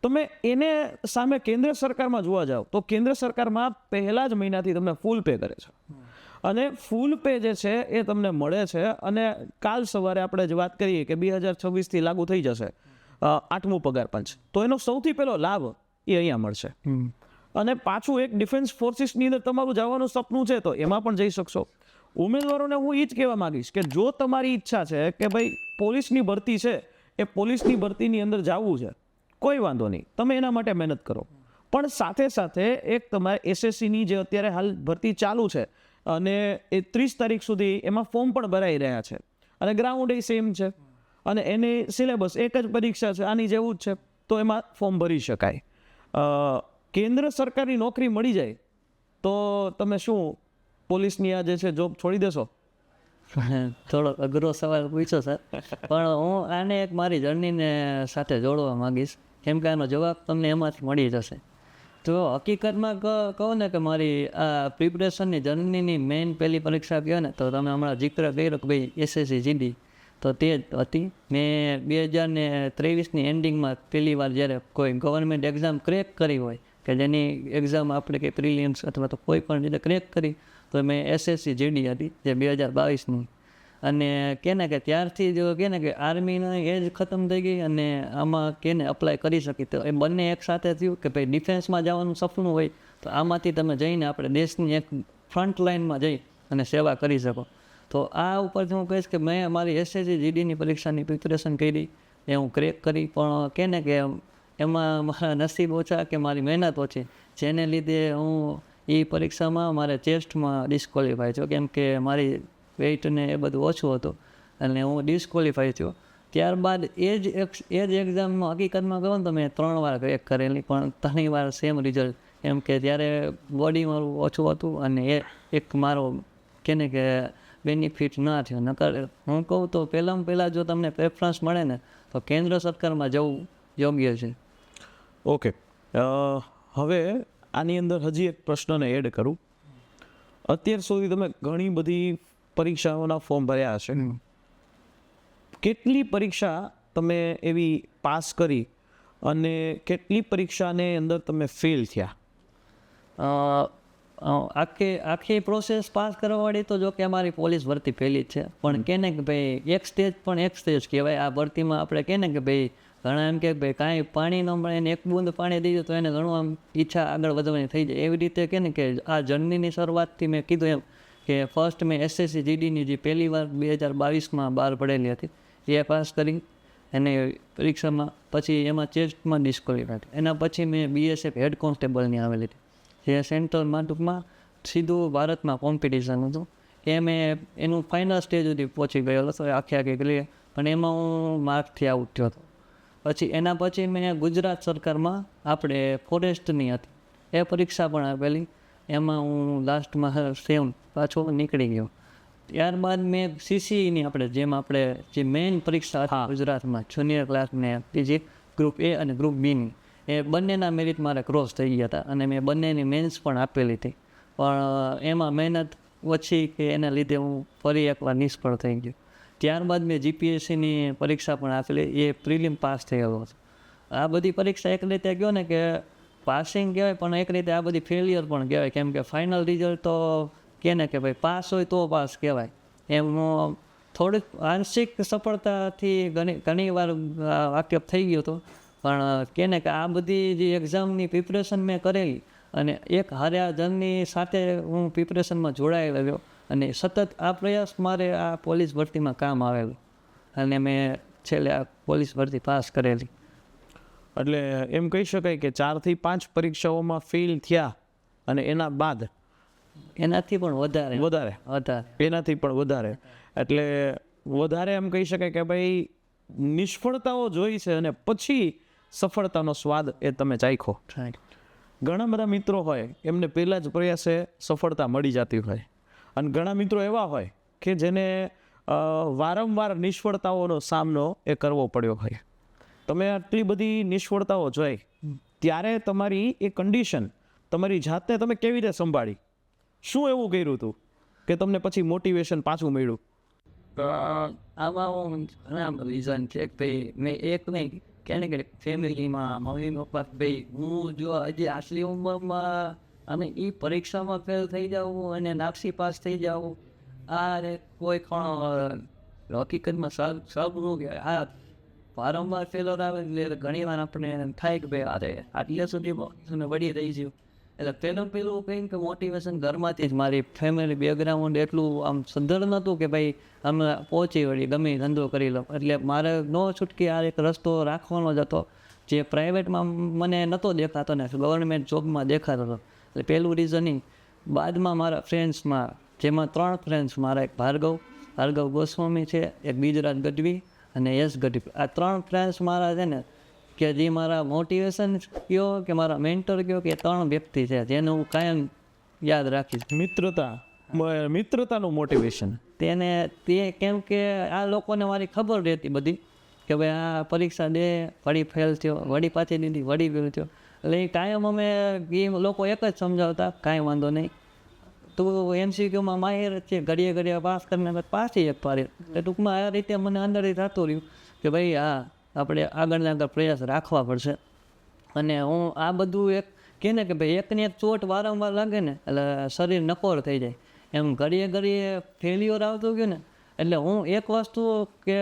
તમે એને સામે કેન્દ્ર સરકારમાં જોવા જાઓ તો કેન્દ્ર સરકારમાં પહેલા જ મહિનાથી તમને ફૂલ પે કરે છે, અને ફૂલ પે જે છે એ તમને મળે છે. અને કાલ સવારે આપણે જ વાત કરીએ કે 2026થી લાગુ થઈ જશે 8મું પગાર પંચ, તો એનો સૌથી પહેલો લાભ એ અહીંયા મળશે. અને પાછું એક ડિફેન્સ ફોર્સિસની અંદર તમારું જવાનું સપનું છે તો એમાં પણ જઈ શકશો. ઉમેદવારોને હું એ જ કહેવા માંગીશ કે જો તમારી ઈચ્છા છે કે ભાઈ પોલીસની ભરતી છે, એ પોલીસની ભરતીની અંદર જવું છે, કોઈ વાંધો નહીં, તમે એના માટે મહેનત કરો. પણ સાથે સાથે એક તમારે SSCની જે અત્યારે હાલ ભરતી ચાલુ છે અને એ 30 તારીખ સુધી એમાં ફોર્મ પણ ભરાઈ રહ્યા છે, અને ગ્રાઉન્ડ એ સેમ છે, અને એની સિલેબસ એક જ પરીક્ષા છે, આની જેવું જ છે, તો એમાં ફોર્મ ભરી શકાય. કેન્દ્ર સરકારની નોકરી મળી જાય તો તમે શું પોલીસની આ જે છે જોબ છોડી દેશો? થોડો અઘરો સવાલ પૂછ્યો સર, પણ હું આને એક મારી જર્નીને સાથે જોડવા માંગીશ, કેમ કે આનો જવાબ તમને એમાંથી મળી જશે. તો હકીકતમાં કહું ને કે મારી આ પ્રિપરેશનની જર્નીની મેઇન પહેલી પરીક્ષા કહો ને તો તમે હમણાં જિક્ર કર્યો કે ભાઈ SSC GD, તો તે જ હતી. મેં 2023ની એન્ડિંગમાં પહેલી વાર જ્યારે કોઈ ગવર્મેન્ટ એક્ઝામ ક્રેક કરી હોય, કે જેની એક્ઝામ આપણે કે પ્રિલિમ્સ અથવા તો કોઈ પણ રીતે ક્રેક કરી, તો મેં SSC GD હતી જે 2022ની. અને કે ને કે ત્યારથી જો કે ને કે આર્મીનો એજ ખતમ થઈ ગઈ અને આમાં કે ને અપ્લાય કરી શકી, તો એ બંને એક સાથે થયું કે ભાઈ ડિફેન્સમાં જવાનું સપનું હોય તો આમાંથી તમે જઈને આપણે દેશની એક ફ્રન્ટ લાઇનમાં જઈ અને સેવા કરી શકો. તો આ ઉપરથી હું કહીશ કે મેં મારી SSC GDની પરીક્ષાની પ્રિપરેશન કરી, એ હું ક્રેક કરી, પણ કે ને કે એમાં મારા નસીબ ઓછા કે મારી મહેનત ઓછી, જેને લીધે હું એ પરીક્ષામાં મારે ચેસ્ટમાં ડિસ્કોલિફાય થયો, કેમ કે મારી વેઇટ ને એ બધું ઓછું હતું અને હું ડિસ્કોલિફાય થયો. ત્યારબાદ એ જ એક્ઝામમાં હકીકતમાં કહું ને તો મેં 3 વાર ક્રેક કરેલી, પણ 3 વાર સેમ રિઝલ્ટ, એમ કે ત્યારે બોડી મારું ઓછું હતું અને એ એક મારો કે ને કે બેનિફિટ ના થયો. નકર હું કહું તો પહેલાં જો તમને પ્રેફરન્સ મળે ને તો કેન્દ્ર સરકારમાં જવું યોગ્ય છે. ઓકે, હવે આની અંદર હજી એક પ્રશ્નને એડ કરું. અત્યાર સુધી તમે ઘણી બધી પરીક્ષાઓના ફોર્મ ભર્યા હશે, કેટલી પરીક્ષા તમે એવી પાસ કરી અને કેટલી પરીક્ષાને અંદર તમે ફેલ થયા? આખી પ્રોસેસ પાસ કરવાવાળી તો જો કે અમારી પોલીસ ભરતી પહેલી જ છે, પણ કે ને કે ભાઈ એક સ્ટેજ કહેવાય આ ભરતીમાં. આપણે કે ને કે ભાઈ ઘણા એમ કે ભાઈ કાંઈ પાણી ન મળે એને 1 બૂંદ પાણી દીધું તો એને ઘણું આમ ઈચ્છા આગળ વધવાની થઈ જાય. એવી રીતે કે ને કે આ જર્નીની શરૂઆતથી મેં કીધું એમ કે ફર્સ્ટ મેં SSC GDની જે પહેલી વાર 2022માં બહાર પડેલી હતી એ પાસ કરી, અને પરીક્ષામાં પછી એમાં ચેસ્ટમાં ડિસ્કોલિફાય. એના પછી મેં BSF હેડ કોન્સ્ટેબલની આવેલી હતી, જે સેન્ટ્રલમાં ટૂંકમાં સીધું ભારતમાં કોમ્પિટિશન હતું. એ મેં એનું ફાઇનલ સ્ટેજ સુધી પહોંચી ગયેલો હતો આખી ક્લિયર, પણ એમાં હું માર્કથી આઉટ થયો હતો. પછી એના પછી મેં ગુજરાત સરકારમાં આપણે ફોરેસ્ટની હતી એ પરીક્ષા પણ આપેલી, એમાં હું લાસ્ટમાં સેમ પાછો નીકળી ગયો. ત્યારબાદ મેં CCEની આપણે જે મેઇન પરીક્ષા હતી ગુજરાતમાં જુનિયર ક્લાસને જે ગ્રુપ A અને ગ્રુપ Bની, એ બંનેના મેરિટ મારે ક્રોસ થઈ ગયા હતા અને મેં બંનેની મેન્સ પણ આપેલી હતી, પણ એમાં મહેનત ઓછી કે એના લીધે હું ફરી એકવાર નિષ્ફળ થઈ ગયો. ત્યારબાદ મેં GPSCની પરીક્ષા પણ આપેલી, એ પ્રિલિમ પાસ થયેલો હતો. આ બધી પરીક્ષા એક રીતે કહો ને કે પાસિંગ કહેવાય, પણ એક રીતે આ બધી ફેલિયર પણ કહેવાય, કેમ કે ફાઇનલ રિઝલ્ટ તો કહે ને કે ભાઈ પાસ હોય તો પાસ કહેવાય. એમ થોડીક આંશિક સફળતાથી ઘણી વાર વાકેફ થઈ ગયો હતો, પણ કહે ને કે આ બધી જે એક્ઝામની પ્રિપરેશન મેં કરેલી અને એક હાર્યા જનની સાથે હું પ્રિપરેશનમાં જોડાયેલો, અને સતત આ પ્રયાસ મારે આ પોલીસ ભરતીમાં કામ આવેલું, અને મેં છેલ્લે આ પોલીસ ભરતી પાસ કરેલી. એટલે એમ કહી શકાય કે 4 થી 5 પરીક્ષાઓમાં ફેલ થયા અને એના બાદ એનાથી પણ વધારે એનાથી પણ વધારે, એટલે વધારે એમ કહી શકાય કે ભાઈ નિષ્ફળતાઓ જોઈ છે અને પછી સફળતાનો સ્વાદ એ તમે ચાખ્યો. ઘણા બધા મિત્રો હોય એમને પહેલા જ પ્રયાસે સફળતા મળી જતી હોય, અને ઘણા મિત્રો એવા હોય કે જેને વારંવાર નિષ્ફળતાઓનો સામનો એ કરવો પડ્યો હોય. તમે આટલી બધી નિષ્ફળતાઓ જોઈ ત્યારે તમારી એ કન્ડિશન, તમારી જાતને તમે કેવી રીતે સંભાળી? શું એવું કર્યું હતું કે તમને પછી મોટિવેશન પાછું મળ્યું? આમાં હું ઘણા રીઝન છે કે ભાઈ મેં એક નહીં કે ને કે ફેમિલીમાં મમ્મી પપ્પા ભાઈ હું જો હજી આટલી ઉંમરમાં અને એ પરીક્ષામાં ફેલ થઈ જાઉં અને નાક્ષી પાસ થઈ જાઉં, આ રે કોઈ પણ હકીકતમાં સબનું કે આ વારંવાર ફેલોર આવે એટલે ઘણી વાર આપણે થાય કે ભાઈ અરે આટલે સુધી વળી રહી ગયું. એટલે પેલું કંઈ કે મોટિવેશન ઘરમાંથી જ, મારી ફેમિલી બેકગ્રાઉન્ડ એટલું આમ સદ્ધર નહોતું કે ભાઈ અમે પહોંચી વળી ગમે ધંધો કરી લો. એટલે મારે નો છૂટકી આ એક રસ્તો રાખવાનો જ હતો જે પ્રાઇવેટમાં મને નહોતો દેખાતો ને ગવર્મેન્ટ જોબમાં દેખાતો હતો. એટલે પહેલું રીઝનિંગ. બાદમાં મારા ફ્રેન્ડ્સમાં, જેમાં 3 ફ્રેન્ડ્સ, મારા એક ભાર્ગવ ગોસ્વામી છે, એક બીજરાજ ગઢવી અને યશ ગઢવી. આ 3 ફ્રેન્ડ્સ મારા છે ને કે જે મારા મોટિવેશન કયો કે મારા મેન્ટર કયો કે 3 વ્યક્તિ છે જેને હું કાયમ યાદ રાખીશ. મિત્રતાનું મોટિવેશન તે કેમ કે આ લોકોને મારી ખબર રહેતી બધી કે ભાઈ આ પરીક્ષા દે, વળી ફેલ થયો, વળી પાછી દીધી, વળી ફેલ થયો. એટલે એ કાયમ અમે એ લોકો એક જ સમજાવતા, કાંઈ વાંધો નહીં, તું MCQમાં માહિર જ છે, ઘડીએ પાસ કરીને પાછી એક પાડી. એટલે ટૂંકમાં આ રીતે મને અંદરથી થતું રહ્યું કે ભાઈ હા આપણે આગળ પ્રયાસ રાખવા પડશે. અને હું આ બધું એક કહે ને કે ભાઈ એકને એક ચોટ વારંવાર લાગે ને એટલે શરીર નકોર થઈ જાય, એમ ઘડીએ ફેલ્યોર આવતું ગયું ને એટલે હું એક વસ્તુ કે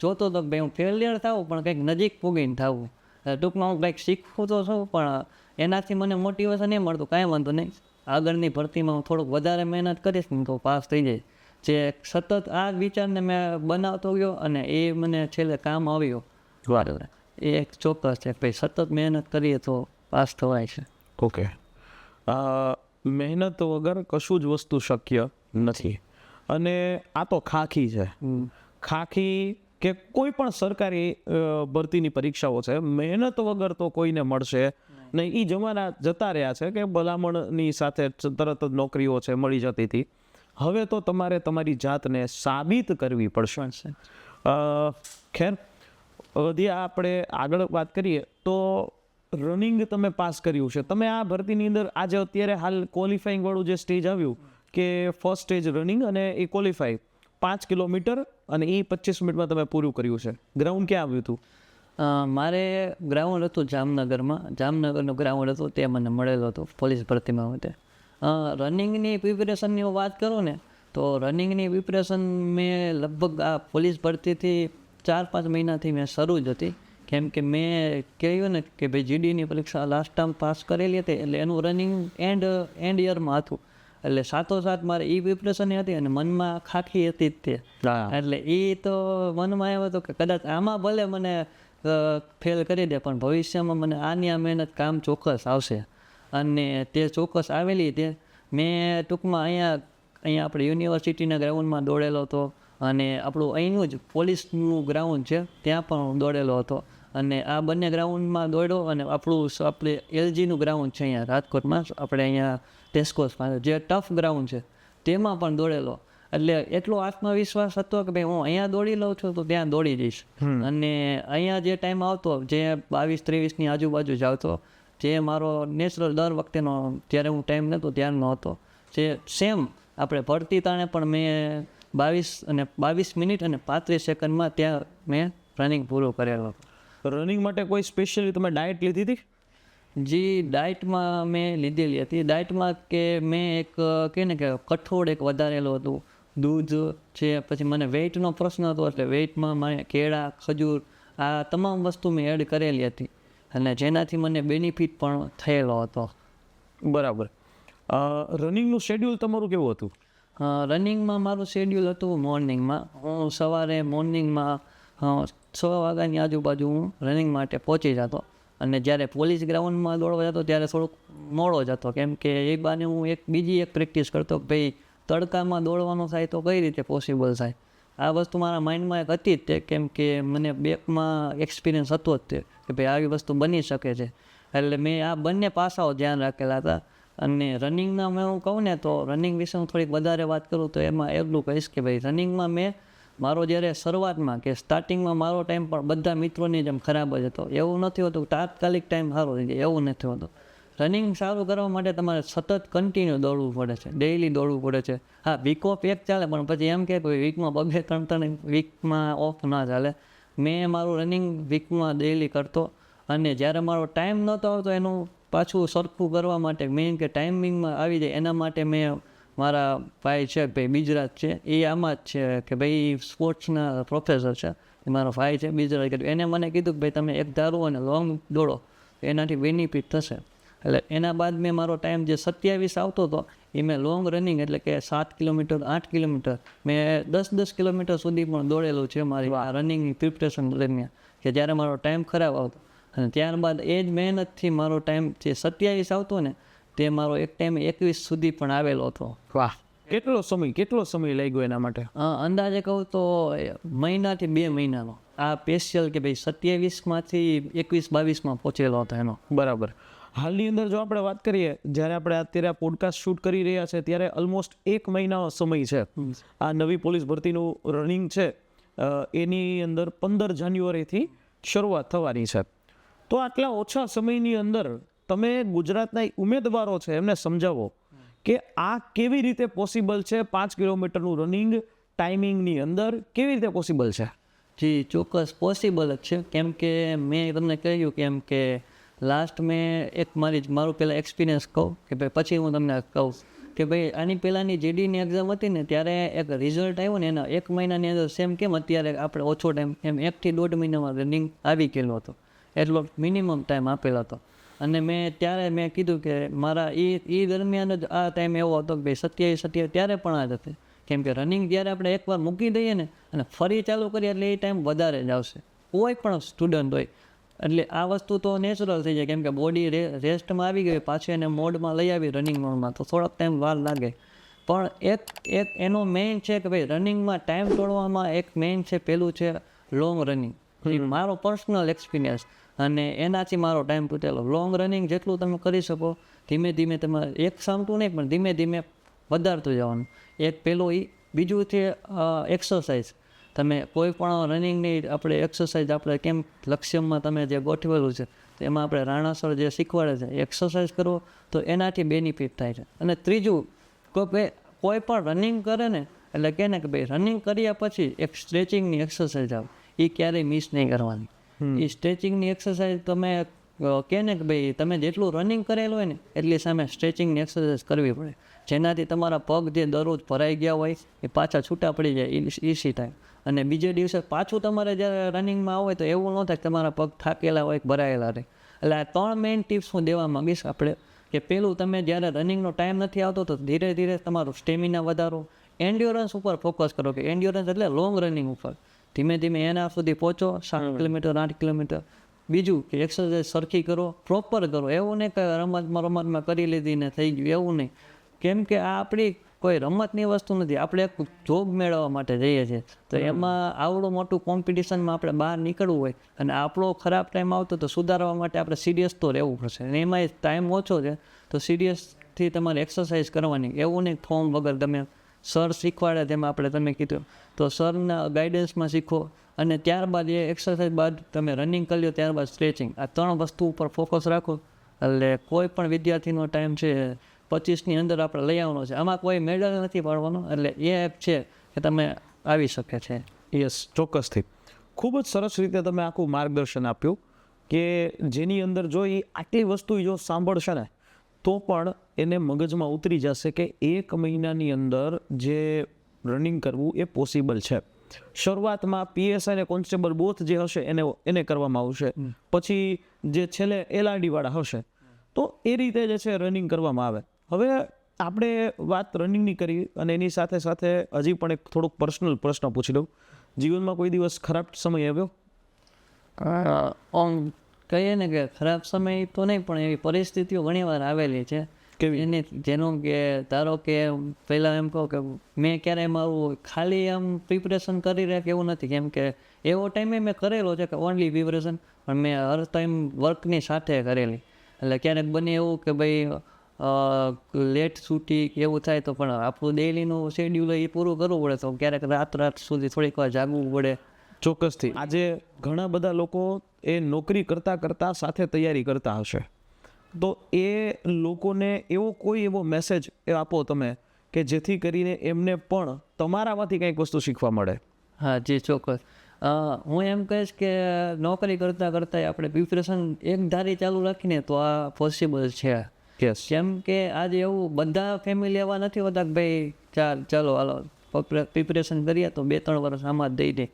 જોતો હતો કે ભાઈ હું ફેલિયર થાવું પણ કંઈક નજીક પૂગીને થાવું. ટૂંકમાં હું કંઈક શીખવું તો છું પણ એનાથી મને મોટિવેશન એ મળતું કાંઈ વાંધો નહીં, આગળની ભરતીમાં હું થોડુંક વધારે મહેનત કરીશ ને તો પાસ થઈ જાય. જે સતત આ વિચારને મેં બનાવતો ગયો અને એ મને છેલ્લે કામ આવ્યો. બરાબર, એ એક ચોક્કસ છે ભાઈ સતત મહેનત કરીએ તો પાસ થવાય છે. ઓકે. મહેનત વગર કશું જ વસ્તુ શક્ય નથી. અને આ તો ખાખી છે. ખાખી કે કોઈ પણ સરકારી ભરતીની પરીક્ષાઓ છે, મહેનત વગર તો કોઈને મળશે નહીં. એ જમાના જતા રહ્યા છે કે ભલામણની સાથે તરત જ નોકરીઓ છે મળી જતી હતી. હવે તો તમારે તમારી જાતને સાબિત કરવી પડશે. ખેર, હજી આપણે આગળ વાત કરીએ તો રનિંગ તમે પાસ કર્યું છે. તમે આ ભરતીની અંદર આજે અત્યારે હાલ ક્વોલિફાઈંગ વાળું જે સ્ટેજ આવ્યું કે ફર્સ્ટ સ્ટેજ રનિંગ અને એ ક્વોલિફાઈ 5 કિલોમીટર અને એ 25 મિનિટમાં તમે પૂરું કર્યું છે. ગ્રાઉન્ડ ક્યાં આવ્યું હતું? મારે ગ્રાઉન્ડ હતું જામનગરનું ગ્રાઉન્ડ હતું, તે મને મળેલો હતો પોલીસ ભરતીમાં વખતે. રનિંગની પ્રિપેરેશનની હું વાત કરું ને તો રનિંગની પ્રિપેરેશન મેં લગભગ આ પોલીસ ભરતીથી 4-5 મહિનાથી મેં શરૂ જ હતી. કેમ કે મેં કહ્યું ને કે ભાઈ GDની પરીક્ષા લાસ્ટ ટાઈમ પાસ કરેલી હતી એટલે એનું રનિંગ એન્ડ યરમાં હતું. એટલે સાથોસાથ મારે એ પ્રિપરેશન હતી અને મનમાં ખાખી હતી જ તે. એટલે એ તો મનમાં આવ્યો હતો કે કદાચ આમાં ભલે મને ફેલ કરી દે પણ ભવિષ્યમાં મને આની આ મહેનત કામ ચોક્કસ આવશે. અને તે ચોક્કસ આવેલી તે મેં ટૂંકમાં અહીંયા આપણે યુનિવર્સિટીના ગ્રાઉન્ડમાં દોડેલો હતો અને આપણું અહીંનું જ પોલીસનું ગ્રાઉન્ડ છે ત્યાં પણ હું દોડેલો હતો. અને આ બંને ગ્રાઉન્ડમાં દોડ્યો અને આપણે LGનું ગ્રાઉન્ડ છે અહીંયા રાજકોટમાં, આપણે અહીંયા ટેસ્કોસ પાસે જે ટફ ગ્રાઉન્ડ છે તેમાં પણ દોડેલો. એટલે એટલો આત્મવિશ્વાસ હતો કે ભાઈ હું અહીંયા દોડી લઉં છું તો ત્યાં દોડી જઈશ. અને અહીંયા જે ટાઈમ આવતો જે 22-23ની આજુબાજુ જ આવતો, જે મારો નેચરલ દર વખતેનો જ્યારે હું ટાઈમ નહોતો ત્યારનો હતો, જે સેમ આપણે ભરતી તાણે પણ મેં 22 મિનિટ અને 35 સેકન્ડમાં ત્યાં મેં રનિંગ પૂરું કરેલો. રનિંગ માટે કોઈ સ્પેશિયલી તમે ડાયટ લીધી હતી? જી, ડાયટમાં મેં લીધેલી હતી. ડાયટમાં કે મેં એક કહે ને કે કઠોળ એક વધારેલું હતું, દૂધ છે, પછી મને વેઇટનો પ્રશ્ન હતો એટલે વેઇટમાં મને કેળા, ખજૂર આ તમામ વસ્તુ મેં એડ કરેલી હતી અને જેનાથી મને બેનિફિટ પણ થયેલો હતો. બરાબર. રનિંગનું શેડ્યુલ તમારું કેવું હતું? રનિંગમાં મારું શેડ્યુલ હતું મોર્નિંગમાં. હું સવારે મોર્નિંગમાં 6 વાગ્યાની આજુબાજુ હું રનિંગ માટે પહોંચી જતો અને જ્યારે પોલીસ ગ્રાઉન્ડમાં દોડવા જતો ત્યારે થોડુંક મોડો જતો કેમ કે એ બાને હું બીજી એક પ્રેક્ટિસ કરતો કે ભાઈ તડકામાં દોડવાનું થાય તો કઈ રીતે પોસિબલ થાય. આ વસ્તુ મારા માઇન્ડમાં એક હતી જ તે, કેમ કે મને બેકમાં એક્સપિરિયન્સ હતો જ તે કે ભાઈ આવી વસ્તુ બની શકે છે. એટલે મેં આ બંને પાસાઓ ધ્યાન રાખેલા હતા અને રનિંગના મેં હું કહું ને તો રનિંગ વિશે હું થોડીક વધારે વાત કરું તો એમાં એટલું કહીશ કે ભાઈ રનિંગમાં મેં મારો જ્યારે શરૂઆતમાં કે સ્ટાર્ટિંગમાં મારો ટાઈમ પણ બધા મિત્રોની જેમ ખરાબ જ હતો. એવું નથી હોતું તાત્કાલિક ટાઈમ સારો થઈ જાય, એવું નથી હોતું. રનિંગ સારું કરવા માટે તમારે સતત કન્ટિન્યુ દોડવું પડે છે, ડેઇલી દોડવું પડે છે. હા, વીક ઓફ એક ચાલે, પણ પછી એમ કે વીકમાં 2-3 વીકમાં ઓફ ના ચાલે. મેં મારું રનિંગ વીકમાં ડેઇલી કરતો, અને જ્યારે મારો ટાઈમ નહોતો આવતો એનું પાછું સરખું કરવા માટે મેઇન કે ટાઈમિંગમાં આવી જાય એના માટે મેં મારા ભાઈ છે, ભાઈ બીજરાજ છે, એ આમાં જ છે કે ભાઈ સ્પોર્ટ્સના પ્રોફેસર છે, એ મારો ભાઈ છે બીજરાજ. એને મને કીધું કે ભાઈ તમે એક ધારો અને લોંગ દોડો એનાથી બેનિફિટ થશે. એટલે એના બાદ મેં મારો ટાઈમ જે 27 આવતો હતો એ મેં લોંગ રનિંગ એટલે કે 7 કિલોમીટર 8 કિલોમીટર મેં 10 કિલોમીટર સુધી પણ દોડેલું છે મારી આ રનિંગની પ્રિપરેશન દરમિયાન, કે જ્યારે મારો ટાઈમ ખરાબ આવતો. અને ત્યારબાદ એ જ મહેનતથી મારો ટાઈમ જે 27 આવતો ને તે મારો એક ટાઈમ 21 સુધી પણ આવેલો હતો. વાહ, કેટલો સમય લાગ્યો એના માટે? અંદાજે કહું તો મહિનાથી 2 મહિનાનો આ સ્પેશિયલ કે ભાઈ 27માંથી 21-22માં પહોંચેલો હતો એનો. બરાબર. હાલની અંદર જો આપણે વાત કરીએ, જ્યારે આપણે અત્યારે પોડકાસ્ટ શૂટ કરી રહ્યા છે ત્યારે ઓલમોસ્ટ 1 મહિનાનો સમય છે. આ નવી પોલીસ ભરતીનું રનિંગ છે એની અંદર 15 જાન્યુઆરીથી શરૂઆત થવાની છે. તો આટલા ઓછા સમયની અંદર તમે ગુજરાતના ઉમેદવારો છે એમને સમજાવો કે આ કેવી રીતે પોસિબલ છે, 5 કિલોમીટરનું રનિંગ ટાઈમિંગની અંદર કેવી રીતે પોસિબલ છે? જી ચોક્કસ પોસિબલ જ છે. કેમ કે મેં તમને કહ્યું કેમ કે લાસ્ટ મેં એક મારું પહેલાં એક્સપિરિયન્સ કહું કે ભાઈ પછી હું તમને કહું કે ભાઈ આની પહેલાંની જીડીની એક્ઝામ હતી ને ત્યારે એક રિઝલ્ટ આવ્યું ને એના 1 મહિનાની અંદર સેમ કેમ અત્યારે આપણે ઓછો ટાઈમ એમ 1 થી 1.5 મહિનામાં રનિંગ આવી ગયેલો હતો, એટલો મિનિમમ ટાઈમ આપેલો હતો. અને ત્યારે મેં કીધું કે મારા એ દરમિયાન જ આ ટાઈમ એવો હતો કે ભાઈ 27 ત્યારે પણ આ જ હતી. કેમ કે રનિંગ જ્યારે આપણે એકવાર મૂકી દઈએ ને અને ફરી ચાલુ કરીએ એટલે એ ટાઈમ વધારે જ આવશે, કોઈ પણ સ્ટુડન્ટ હોય. એટલે આ વસ્તુ તો નેચરલ થઈ જાય, કેમ કે બોડી રેસ્ટમાં આવી ગઈ, પાછી એને મોડમાં લઈ આવી રનિંગ મોડમાં તો થોડોક ટાઈમ વાર લાગે. પણ એક એનો મેઇન છે કે ભાઈ રનિંગમાં ટાઈમ તોડવામાં એક મેઇન છે, પેલું છે લોંગ રનિંગ. મારો પર્સનલ એક્સપિરિયન્સ અને એનાથી મારો ટાઈમ તૂટેલો. લોંગ રનિંગ જેટલું તમે કરી શકો ધીમે ધીમે તમારે એક સામતું નહીં પણ ધીમે ધીમે વધારતું જવાનું. એક પેલું એ. બીજું છે એક્સરસાઇઝ. તમે કોઈ પણ રનિંગની આપણે એક્સરસાઇઝ આપણે કેમ લક્ષ્યમાં તમે જે ગોઠવેલું છે તો એમાં આપણે રાણા સર જે શીખવાડે છે એક્સરસાઇઝ કરો તો એનાથી બેનિફિટ થાય છે. અને ત્રીજું કોઈ પણ રનિંગ કરે ને એટલે કહે ને કે ભાઈ રનિંગ કર્યા પછી એક સ્ટ્રેચિંગની એક્સરસાઇઝ આવે, એ ક્યારેય મિસ નહીં કરવાની. એ સ્ટ્રેચિંગની એક્સરસાઇઝ તમે કહે ને કે ભાઈ તમે જેટલું રનિંગ કરેલું હોય ને એટલી સામે સ્ટ્રેચિંગની એક્સરસાઇઝ કરવી પડે, જેનાથી તમારા પગ જે દરરોજ ભરાઈ ગયા હોય એ પાછા છૂટા પડી જાય ઈસી થાય. અને બીજે દિવસે પાછું તમારે જ્યારે રનિંગમાં આવે તો એવું ન થાય કે તમારા પગ થાકેલા હોય ભરાયેલા રહે. એટલે આ 3 મેઇન ટિપ્સ હું દેવા માંગીશ આપણે કે પેલું તમે જ્યારે રનિંગનો ટાઈમ નથી આવતો તો ધીરે ધીરે તમારું સ્ટેમિના વધારો, એન્ડ્યોરન્સ ઉપર ફોકસ કરો કે એન્ડ્યોરન્સ એટલે લોંગ રનિંગ ઉપર ધીમે ધીમે એના સુધી પહોંચો, 7 કિલોમીટર 8 કિલોમીટર. બીજું કે એક્સરસાઇઝ સરખી કરો, પ્રોપર કરો. એવું નહીં કે રમતમાં કરી લીધી ને થઈ ગયું, એવું નહીં. કેમ કે આ આપણી કોઈ રમતની વસ્તુ નથી, આપણે એક જોબ મેળવવા માટે જઈએ છીએ. તો એમાં આવડું મોટું કોમ્પિટિશનમાં આપણે બહાર નીકળવું હોય અને આપણો ખરાબ ટાઈમ આવતો તો સુધારવા માટે આપણે સિરિયસ તો રહેવું પડશે. અને એમાં ટાઈમ ઓછો છે તો સિરિયસથી તમારે એક્સરસાઇઝ કરવાની. એવું નહીં ફોર્મ વગર તમે સર શીખવાડે તેમાં આપણે તમે કીધું તો સરના ગાઈડન્સમાં શીખો. અને ત્યારબાદ એ એક્સરસાઇઝ બાદ તમે રનિંગ કરી લો, ત્યારબાદ સ્ટ્રેચિંગ. આ 3 વસ્તુ ઉપર ફોકસ રાખો એટલે કોઈ પણ વિદ્યાર્થીનો ટાઈમ છે 25ની અંદર આપણે લઈ આવવાનો છે. આમાં કોઈ મેડલ નથી પાડવાનો, એટલે એ એપ છે કે તમે આવી શકે છે. યસ, ચોક્કસથી. ખૂબ જ સરસ રીતે તમે આખું માર્ગદર્શન આપ્યું કે જેની અંદર જો એ આટલી વસ્તુ જો સાંભળશે ને તો પણ એને મગજમાં ઉતરી જશે કે 1 મહિનાની અંદર જે રનિંગ કરવું એ પોસિબલ છે. શરૂઆતમાં પીએસઆઈ અને કોન્સ્ટેબલ બોથ જે હશે એને કરવામાં આવશે, પછી જે છેલ્લે એલઆરડી વાળા હશે તો એ રીતે જે છે રનિંગ કરવામાં આવે. હવે આપણે વાત રનિંગની કરી અને એની સાથે સાથે હજી પણ એક થોડોક પર્સનલ પ્રશ્ન પૂછી લઉં. જીવનમાં કોઈ દિવસ ખરાબ સમય આવ્યો? કહીએ ને કે ખરાબ સમય તો નહીં પણ એવી પરિસ્થિતિઓ ઘણીવાર આવેલી છે એની જેનું કે ધારો કે પહેલાં એમ કહું કે મેં ક્યારેય મારું ખાલી આમ પ્રિપરેશન કરી રહ્યા કે એવું નથી. કેમ કે એવો ટાઈમે મેં કરેલો છે કે ઓનલી પ્રિપરેશન, પણ મેં હર ટાઈમ વર્કની સાથે કરેલી. એટલે ક્યારેક બને એવું કે ભાઈ લેટ છૂટી કે એવું થાય તો પણ આપણું ડેઈલીનું શેડ્યુલ એ પૂરું કરવું પડે તો ક્યારેક રાત સુધી થોડીક વાર જાગવું પડે. ચોક્કસથી આજે ઘણા બધા લોકો એ નોકરી કરતાં સાથે તૈયારી કરતા હશે, તો એ લોકોને એવો મેસેજ આપો તમે કે જેથી કરીને એમને પણ તમારામાંથી કંઈક વસ્તુ શીખવા મળે. હા જી ચોક્કસ. હું એમ કહીશ કે નોકરી કરતાં આપણે પ્રિપરેશન એક ધારી ચાલુ રાખીને તો આ પોસિબલ છે. યસ. કેમ કે આજે એવું બધા ફેમિલી એવા નથી હોતા કે ભાઈ ચાલો હાલો પ્રિપરેશન કરીએ તો 2-3 વર્ષ આમાં જ દઈ દે.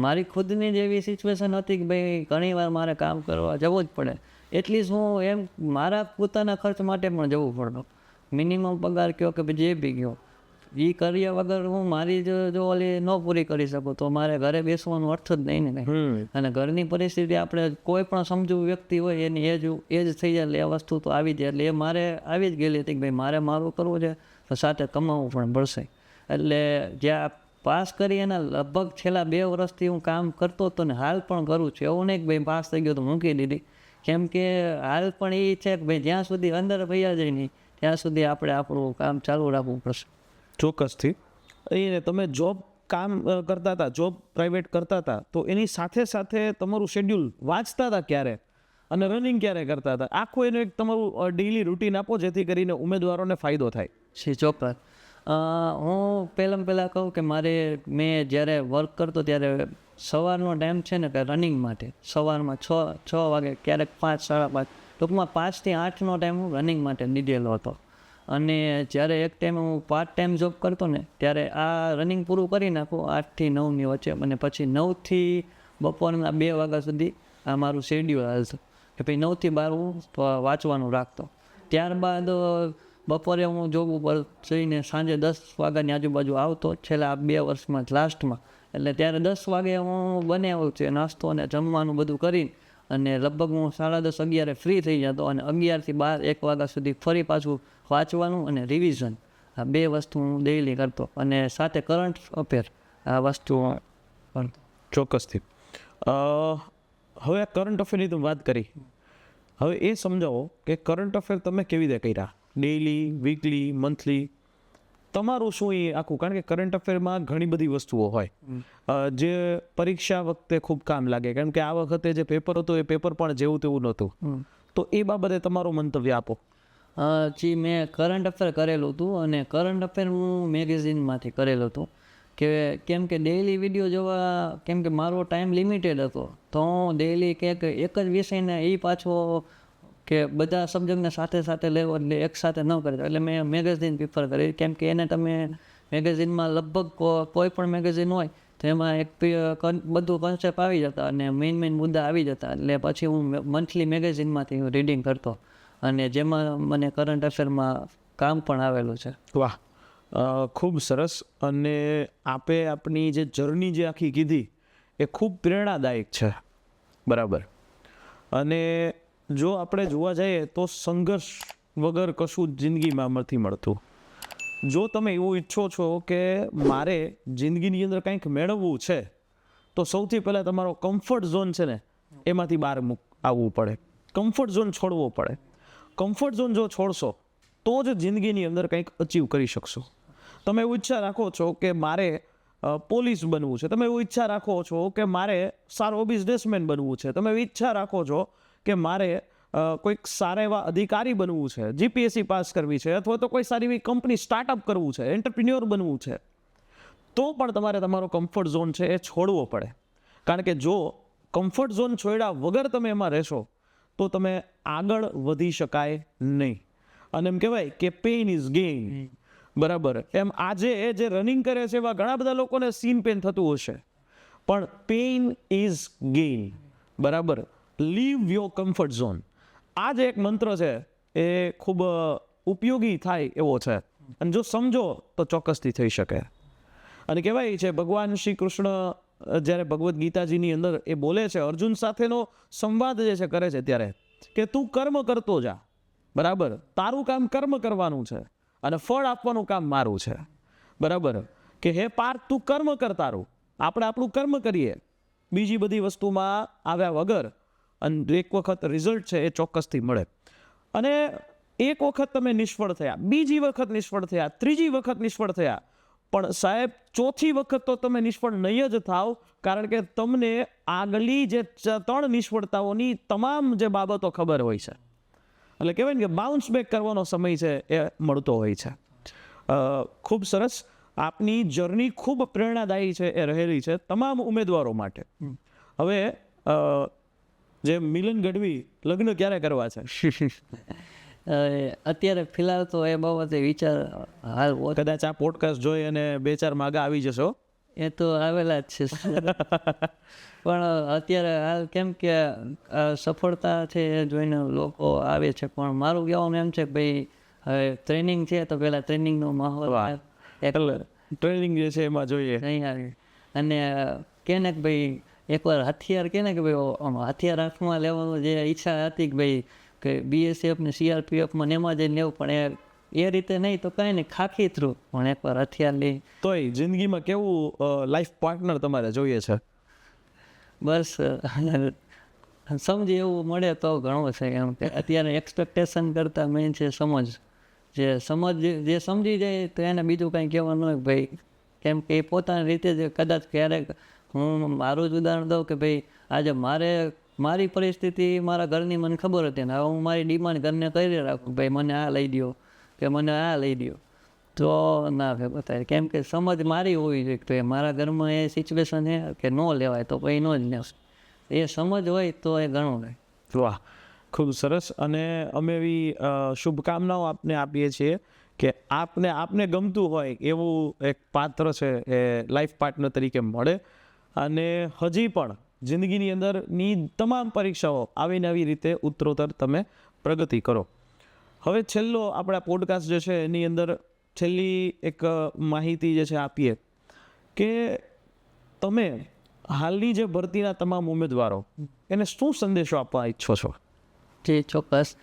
મારી ખુદની જ એવી સિચ્યુએશન હતી કે ભાઈ ઘણીવાર મારે કામ કરવા જવું જ પડે. એટલીસ્ટ હું એમ મારા પોતાના ખર્ચ માટે પણ જવું પડતું. મિનિમમ પગાર કહો કે જે બી ગયો એ કર્યા વગર હું મારી જો ઓલી ન પૂરી કરી શકું તો મારે ઘરે બેસવાનો અર્થ જ નહીં ને કંઈ. અને ઘરની પરિસ્થિતિ આપણે કોઈ પણ સમજુ વ્યક્તિ હોય એની એજ થઈ જાય એટલે એ વસ્તુ તો આવી જાય. એટલે એ મારે આવી જ ગયેલી હતી કે ભાઈ મારે મારું કરવું છે તો સાથે કમાવવું પણ પડશે. એટલે જ્યાં પાસ કરી એના લગભગ છેલ્લા 2 વર્ષથી હું કામ કરતો હતો ને હાલ પણ કરું છું. એવું નહીં કે ભાઈ પાસ થઈ ગયો તો મૂકી દીધી. કેમ કે હાલ પણ એ છે કે ભાઈ જ્યાં સુધી અંદર ભૈયા જાય નહીં ત્યાં સુધી આપણે આપણું કામ ચાલુ રાખવું પડશે. ચોક્કસથી. એને તમે જોબ કામ કરતા હતા, જોબ પ્રાઇવેટ કરતા હતા, તો એની સાથે તમારું શેડ્યુલ વાંચતા હતા ક્યારે અને રનિંગ ક્યારે કરતા હતા, આખું એનું એક તમારું ડેઇલી રૂટીન આપો જેથી કરીને ઉમેદવારોને ફાયદો થાય. ચોક્કસ. હું પહેલાં કહું કે મેં જ્યારે વર્ક કરતો ત્યારે સવારનો ટાઈમ છે ને કે રનિંગ માટે સવારમાં 6 વાગે ક્યારેક 5, 5:30 ટૂંકમાં 5 થી 8નો ટાઈમ હું રનિંગ માટે દીધેલો હતો. અને જ્યારે એક ટાઈમ હું પાર્ટ ટાઈમ જોબ કરતો ને ત્યારે આ રનિંગ પૂરું કરી નાખું 8 થી 9ની વચ્ચે અને પછી 9 થી બપોરના 2 વાગ્યા સુધી આ મારું શેડ્યુલ હાલતું કે ભાઈ 9 થી 12 હું વાંચવાનું રાખતો. ત્યારબાદ બપોરે હું જોબ ઉપર જઈને સાંજે 10 વાગ્યાની આજુબાજુ આવતો છેલ્લા 2 વર્ષમાં લાસ્ટમાં. એટલે ત્યારે 10 વાગે હું બનાવ્યું છે નાસ્તો અને જમવાનું બધું કરીને અને લગભગ હું 10:30, 11 ફ્રી થઈ જતો અને 11 થી 12, 1 વાગ્યા સુધી ફરી પાછું વાંચવાનું અને રિવિઝન આ 2 વસ્તુ હું ડેઈલી કરતો અને સાથે કરંટ અફેર આ વસ્તુ કરતો. ચોક્કસથી. હવે કરંટ અફેરની તમે વાત કરી, હવે એ સમજાવો કે કરંટ અફેર તમે કેવી રીતે કર્યા, ડેઈલી, વીકલી, મંથલી, તમારું શું એ આખું? કારણ કે કરંટ અફેરમાં ઘણી બધી વસ્તુઓ હોય જે પરીક્ષા વખતે ખૂબ કામ લાગે. કારણ કે આ વખતે જે પેપર હતું એ પેપર પણ જેવું તેવું નહોતું. તો એ બાબતે તમારું મંતવ્ય આપો. જી મેં કરંટ અફેર કરેલું હતું અને કરંટ અફેર હું મેગેઝિનમાંથી કરેલું હતું કેમ કે ડેઈલી વિડીયો જોવા, કેમ કે મારો ટાઈમ લિમિટેડ હતો તો હું ડેઈલી એક જ વિષયને એ પાછો કે બધા સબ્જેક્ટને સાથે લેવો એટલે એક સાથે ન કરી એટલે મેં મેગેઝિન પ્રિફર કરી. કેમ કે એને તમે મેગેઝિનમાં લગભગ કોઈ પણ મેગેઝિન હોય તો એમાં એક બધું કોન્સેપ્ટ આવી જતા અને મેઇન મુદ્દા આવી જતા. એટલે પછી હું મંથલી મેગેઝિનમાંથી રીડિંગ કરતો અને જેમાં મને કરંટ અફેરમાં કામ પણ આવેલું છે. વાહ, ખૂબ સરસ. અને આપે આપની જે જર્ની જે આખી કીધી એ ખૂબ પ્રેરણાદાયક છે, બરાબર. અને જો આપણે જોવા જઈએ તો સંઘર્ષ વગર કશું જિંદગીમાં નથી મળતું. જો તમે એવું ઈચ્છો છો કે મારે જિંદગીની અંદર કંઈક મેળવવું છે તો સૌથી પહેલાં તમારો કમ્ફર્ટ ઝોન છે ને એમાંથી બહાર આવવું પડે, કમ્ફર્ટ ઝોન છોડવો પડે. કમ્ફર્ટ ઝોન જો છોડશો તો જ જિંદગીની અંદર કંઈક અચીવ કરી શકશો. તમે એવું ઈચ્છા રાખો છો કે મારે પોલીસ બનવું છે, તમે એવું ઈચ્છા રાખો છો કે મારે સારો બિઝનેસમેન બનવું છે, તમે એવી ઈચ્છા રાખો છો કે મારે કોઈક સારા એવા અધિકારી બનવું છે, જીપીએસસી પાસ કરવી છે, અથવા તો કોઈ સારી એવી કંપની સ્ટાર્ટઅપ કરવું છે, એન્ટરપ્રિન્યોર બનવું છે, તો પણ તમારે તમારો કમ્ફર્ટ ઝોન છે એ છોડવો પડે. કારણ કે જો કમ્ફર્ટ ઝોન છોડ્યા વગર તમે એમાં રહેશો તો તમે આગળ વધી શકાય નહીં. અને એમ કહેવાય કે પેઇન ઇઝ ગેઇન, બરાબર. એમ આજે એ જે રનિંગ કરે છે એવા ઘણા બધા લોકોને સીન પેન થતું હશે, પણ પેઇન ઇઝ ગેઇન, બરાબર. Leave your comfort zone. આ જે એક મંત્ર છે એ ખૂબ ઉપયોગી થાય એવો છે અને જો સમજો તો ચોક્કસથી થઈ શકે. અને કહેવાય છે ભગવાન શ્રી કૃષ્ણ જ્યારે ભગવદ્ ગીતાજીની અંદર એ બોલે છે અર્જુન સાથેનો સંવાદ જે છે કરે છે ત્યારે કે તું કર્મ કરતો જા, બરાબર. તારું કામ કર્મ કરવાનું છે અને ફળ આપવાનું કામ મારું છે, બરાબર. કે હે પાર્થ તું કર્મ કર તારું, આપણે આપણું કર્મ કરીએ, બીજી બધી વસ્તુમાં આવ્યા વગર, અને એક વખત રિઝલ્ટ છે એ ચોક્કસથી મળે. અને એક વખત તમે નિષ્ફળ થયા, બીજી વખત નિષ્ફળ થયા, ત્રીજી વખત નિષ્ફળ થયા, પણ સાહેબ ચોથી વખત તો તમે નિષ્ફળ નહીં જ થાવ, કારણ કે તમને આગલી જે 3 નિષ્ફળતાઓની તમામ જે બાબતો ખબર હોય છે. એટલે કહેવાય ને કે બાઉન્સ બેક કરવાનો સમય છે એ મળતો હોય છે. ખૂબ સરસ. આપની જર્ની ખૂબ પ્રેરણાદાયી છે એ રહેલી છે તમામ ઉમેદવારો માટે. હવે જે મિલન ગઢવી લગ્ન ક્યારે કરવા છે? અત્યારે ફિલહાલ તો એ બાબતે વિચાર હાલ કદાચ આ પોડકાસ્ટ જોઈ અને 2-4 માગા આવી જશો. એ તો આવેલા જ છે પણ અત્યારે હાલ કેમ કે સફળતા છે એ જોઈને લોકો આવે છે, પણ મારું કહેવાનું એમ છે કે ભાઈ હવે ટ્રેનિંગ છે તો પહેલાં ટ્રેનિંગનો માહોલ ટ્રેનિંગ જે છે એમાં જોઈએ નહીં આવે. અને કે ને કે ભાઈ એકવાર હથિયાર કે ને કે ભાઈ હથિયાર હાથમાં લેવાનું જે ઈચ્છા હતી કે ભાઈ કે BSF ને CRPFમાં એમાં જઈને લેવું, પણ એ રીતે નહીં તો કાંઈ નહીં, ખાખી થ્રુ પણ એકવાર હથિયાર લઈ. તોય જિંદગીમાં કેવું લાઈફ પાર્ટનર તમારે જોઈએ છે? બસ સમજી એવું મળે તો ઘણું છે. એમ કે અત્યારે એક્સપેક્ટેશન કરતાં મેઇન છે સમજ. જે સમજી જાય તો એને બીજું કાંઈ કહેવાનું હોય ભાઈ, કેમ કે એ પોતાની રીતે જ કદાચ ક્યારેક હું મારું જ ઉદાહરણ દઉં કે ભાઈ આજે મારી પરિસ્થિતિ મારા ઘરની મને ખબર હતી ને હવે હું મારી ડિમાન્ડ ઘરને કરી રાખું ભાઈ મને આ લઈ દો કે મને આ લઈ દો, તો ના ભેગો થાય. કેમ કે સમજ મારી હોવી જોઈએ કે મારા ઘરમાં એ સિચ્યુએશન છે કે ન લેવાય તો પછી ન જ લેવાય. એ સમજ હોય તો એ ઘણું રહે. વાહ, ખૂબ સરસ. અને અમે એવી શુભકામનાઓ આપને આપીએ છીએ કે આપને ગમતું હોય એવું એક પાત્ર છે એ લાઈફ પાર્ટનર તરીકે મળે, અને હજી પણ જિંદગીની અંદરની તમામ પરીક્ષાઓ આવીને આવી રીતે ઉત્તરોત્તર તમે પ્રગતિ કરો. હવે છેલ્લો આપણા પોડકાસ્ટ જે છે એની અંદર છેલ્લી એક માહિતી જે છે આપીએ કે તમે હાલની જે ભરતીના તમામ ઉમેદવારો એને શું સંદેશો આપવા ઈચ્છો છો? જે ચોક્કસ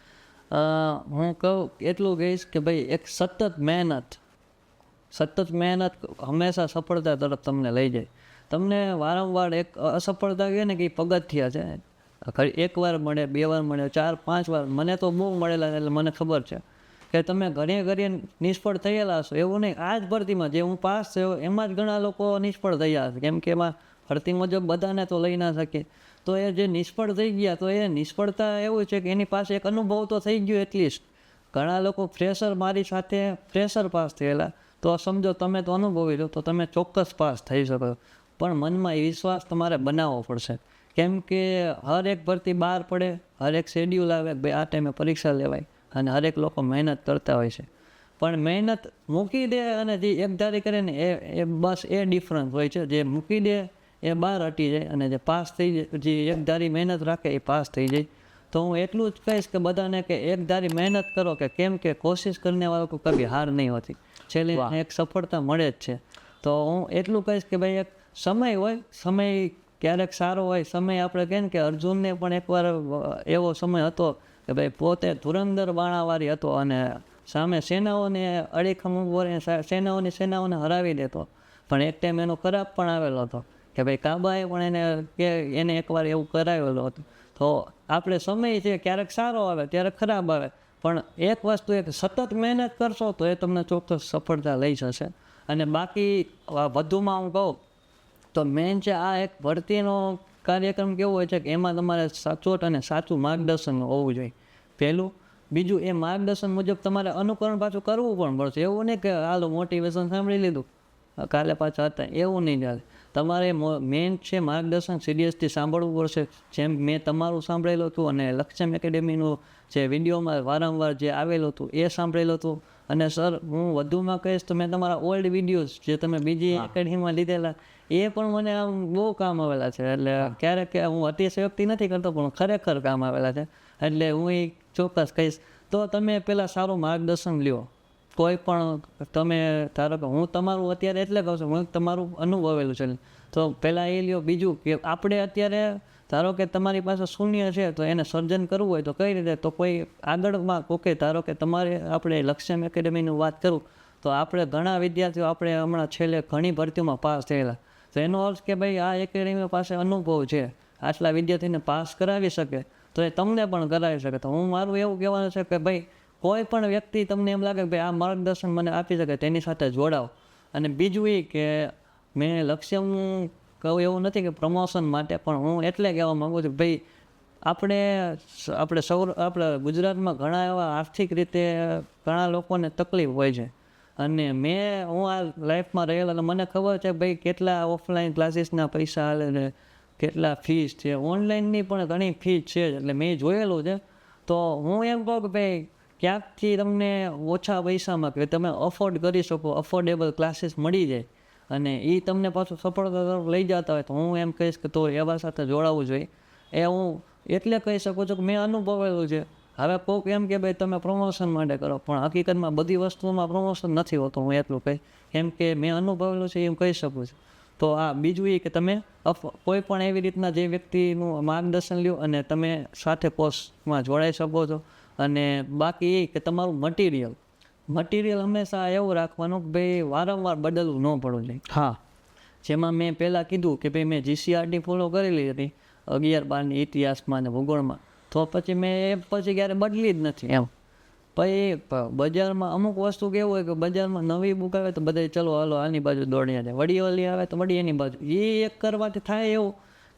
હું કહું એટલું કહીશ કે ભાઈ એક સતત મહેનત હંમેશા સફળતા તરફ તમને લઈ જાય. તમને વારંવાર એક અસફળતા કહે ને કે પગથિયા છે, એકવાર મળે, 2 વાર મળે, 4-5 વાર, મને તો બહુ મળેલા એટલે મને ખબર છે કે તમે ઘણી નિષ્ફળ થયેલા હશો. એવું નહીં, આ જ ભરતીમાં જે હું પાસ થયો એમાં જ ઘણા લોકો નિષ્ફળ થયા હશે, કેમ કે એમાં ભરતી મુજબ બધાને તો લઈ ના શકે. તો એ જે નિષ્ફળ થઈ ગયા તો એ નિષ્ફળતા એવું છે કે એની પાસે એક અનુભવ તો થઈ ગયો એટલીસ્ટ. ઘણા લોકો મારી સાથે ફ્રેશર પાસ થયેલા, તો સમજો તમે તો અનુભવી લો તો તમે ચોક્કસ પાસ થઈ શકો, પણ મનમાં એ વિશ્વાસ તમારે બનાવવો પડશે. કેમ કે હર એક ભરતી બહાર પડે, હર એક શેડ્યુલ આવે ભાઈ આ ટાઈમે પરીક્ષા લેવાય, અને હરેક લોકો મહેનત કરતા હોય છે, પણ મહેનત મૂકી દે અને જે એકધારી કરે ને એ બસ એ ડિફરન્સ હોય છે. જે મૂકી દે એ બહાર હટી જાય, અને જે પાસ થઈ જાય, જે એકધારી મહેનત રાખે એ પાસ થઈ જાય. તો હું એટલું જ કહીશ કે બધાને કે એકધારી મહેનત કરો, કે કેમ કે કોશિશ કરને વાળો કો કભી હાર નહીં હોતી, છેલ્લે એક સફળતા મળે જ છે. તો હું એટલું કહીશ કે ભાઈ એક સમય હોય, સમય ક્યારેક સારો હોય સમય. આપણે કહીએ ને કે અર્જુનને પણ એકવાર એવો સમય હતો કે ભાઈ પોતે ધુરંધર બાણાવાળી હતો અને સામે સેનાઓને અડીખમ સેનાઓને હરાવી દેતો, પણ એક ટાઈમ એનો ખરાબ પણ આવેલો હતો કે ભાઈ કાબાએ પણ એને એકવાર એવું કરાવેલું હતું. તો આપણે સમય છે ક્યારેક સારો આવે ત્યારે ખરાબ આવે, પણ એક વસ્તુ એક સતત મહેનત કરશો તો એ તમને ચોક્કસ સફળતા લઈ જશે. અને બાકી વધુમાં હું કહું તો મેન છે આ એક ભરતીનો કાર્યક્રમ કેવો હોય છે કે એમાં તમારે સચોટ અને સાચું માર્ગદર્શન હોવું જોઈએ પહેલું. બીજું એ માર્ગદર્શન મુજબ તમારે અનુકરણ પાછું કરવું પણ પડશે. એવું નહીં કે હાલો મોટિવેશન સાંભળી લીધું કાલે પાછા હતા, એવું નહીં ચાલે. તમારે મેન છે માર્ગદર્શન સિરિયસથી સાંભળવું પડશે. જેમ મેં તમારું સાંભળેલું હતું અને લક્ષ્યમ એકેડેમીનું જે વિડીયોમાં વારંવાર જે આવેલું હતું એ સાંભળેલું હતું. અને સર હું વધુમાં કહીશ તો મેં તમારા ઓલ્ડ વિડીયોઝ જે તમે બીજી એકેડેમીમાં લીધેલા એ પણ મને આમ બહુ કામ આવેલા છે. એટલે ક્યારેક હું અતિશયોક્તિ નથી કરતો પણ ખરેખર કામ આવેલા છે. એટલે હું એ ચોક્કસ કહીશ. તો તમે પહેલાં સારું માર્ગદર્શન લ્યો. કોઈ પણ તમે ધારો કે હું તમારું અત્યારે એટલે કહું છું, હું તમારું અનુભવેલું છે તો પહેલાં એ લ્યો. બીજું કે આપણે અત્યારે ધારો કે તમારી પાસે શૂન્ય છે તો એને સર્જન કરવું હોય તો કઈ રીતે, તો કોઈ આગળમાં કોકે ધારો કે તમારે આપણે લક્ષ્યમ એકેડેમીની વાત કરું તો આપણે ઘણા વિદ્યાર્થીઓ આપણે હમણાં છેલ્લે ઘણી ભરતીઓમાં પાસ થયેલા, તો એનો અર્થ કે ભાઈ આ એકેડેમી પાસે અનુભવ છે, આટલા વિદ્યાર્થીને પાસ કરાવી શકે તો એ તમને પણ કરાવી શકે. તો હું મારું એવું કહેવાનું છે કે ભાઈ કોઈ પણ વ્યક્તિ તમને એમ લાગે કે ભાઈ આ માર્ગદર્શન મને આપી શકે તેની સાથે જોડાઓ. અને બીજું એ કે મેં લક્ષ્યનું કહું એવું નથી કે પ્રમોશન માટે, પણ હું એટલે કહેવા માગું છું ભાઈ આપણે ગુજરાતમાં ઘણા એવા આર્થિક રીતે ઘણા લોકોને તકલીફ હોય છે. અને હું આ લાઈફમાં રહેલો અને મને ખબર છે ભાઈ કેટલા ઓફલાઈન ક્લાસીસના પૈસા હાલે છે, કેટલા ફીસ છે, ઓનલાઈનની પણ ઘણી ફીસ છે જ. એટલે મેં જોયેલું છે. તો હું એમ કહું કે ભાઈ ક્યાંકથી તમને ઓછા પૈસામાં કે તમે અફોર્ડ કરી શકો, અફોર્ડેબલ ક્લાસીસ મળી જાય અને એ તમને પાછું સફળતા તરફ લઈ જતા હોય, તો હું એમ કહીશ કે તો એવા સાથે જોડાવવું જોઈએ. એ હું એટલે કહી શકું છું કે મેં અનુભવેલું છે. હવે કોઈક એમ કે ભાઈ તમે પ્રમોશન માટે કરો, પણ હકીકતમાં બધી વસ્તુમાં પ્રમોશન નથી હોતું. હું એટલું કહીશ કેમ કે મેં અનુભવેલું છે એમ કહી શકું છું. તો આ બીજું એ કે તમે કોઈ પણ એવી રીતના જે વ્યક્તિનું માર્ગદર્શન લ્યો અને તમે સાથે કોર્સમાં જોડાઈ શકો છો. અને બાકી એ કે તમારું મટીરિયલ હંમેશા એવું રાખવાનું કે ભાઈ વારંવાર બદલવું ન પડવું જોઈએ. હા, જેમાં મેં પહેલાં કીધું કે ભાઈ મેં GCRT ફોલો કરેલી હતી 11-12ની ઇતિહાસમાં અને ભૂગોળમાં, તો પછી મેં એ પછી ક્યારે બદલી જ નથી એમ. પછી બજારમાં અમુક વસ્તુ કેવું હોય કે બજારમાં નવી બુક આવે તો બધા ચલો હાલો આની બાજુ દોડ્યા જાય, વળી ઓલી આવે તો વળી એની બાજુ. એ એક કરવાથી થાય એવું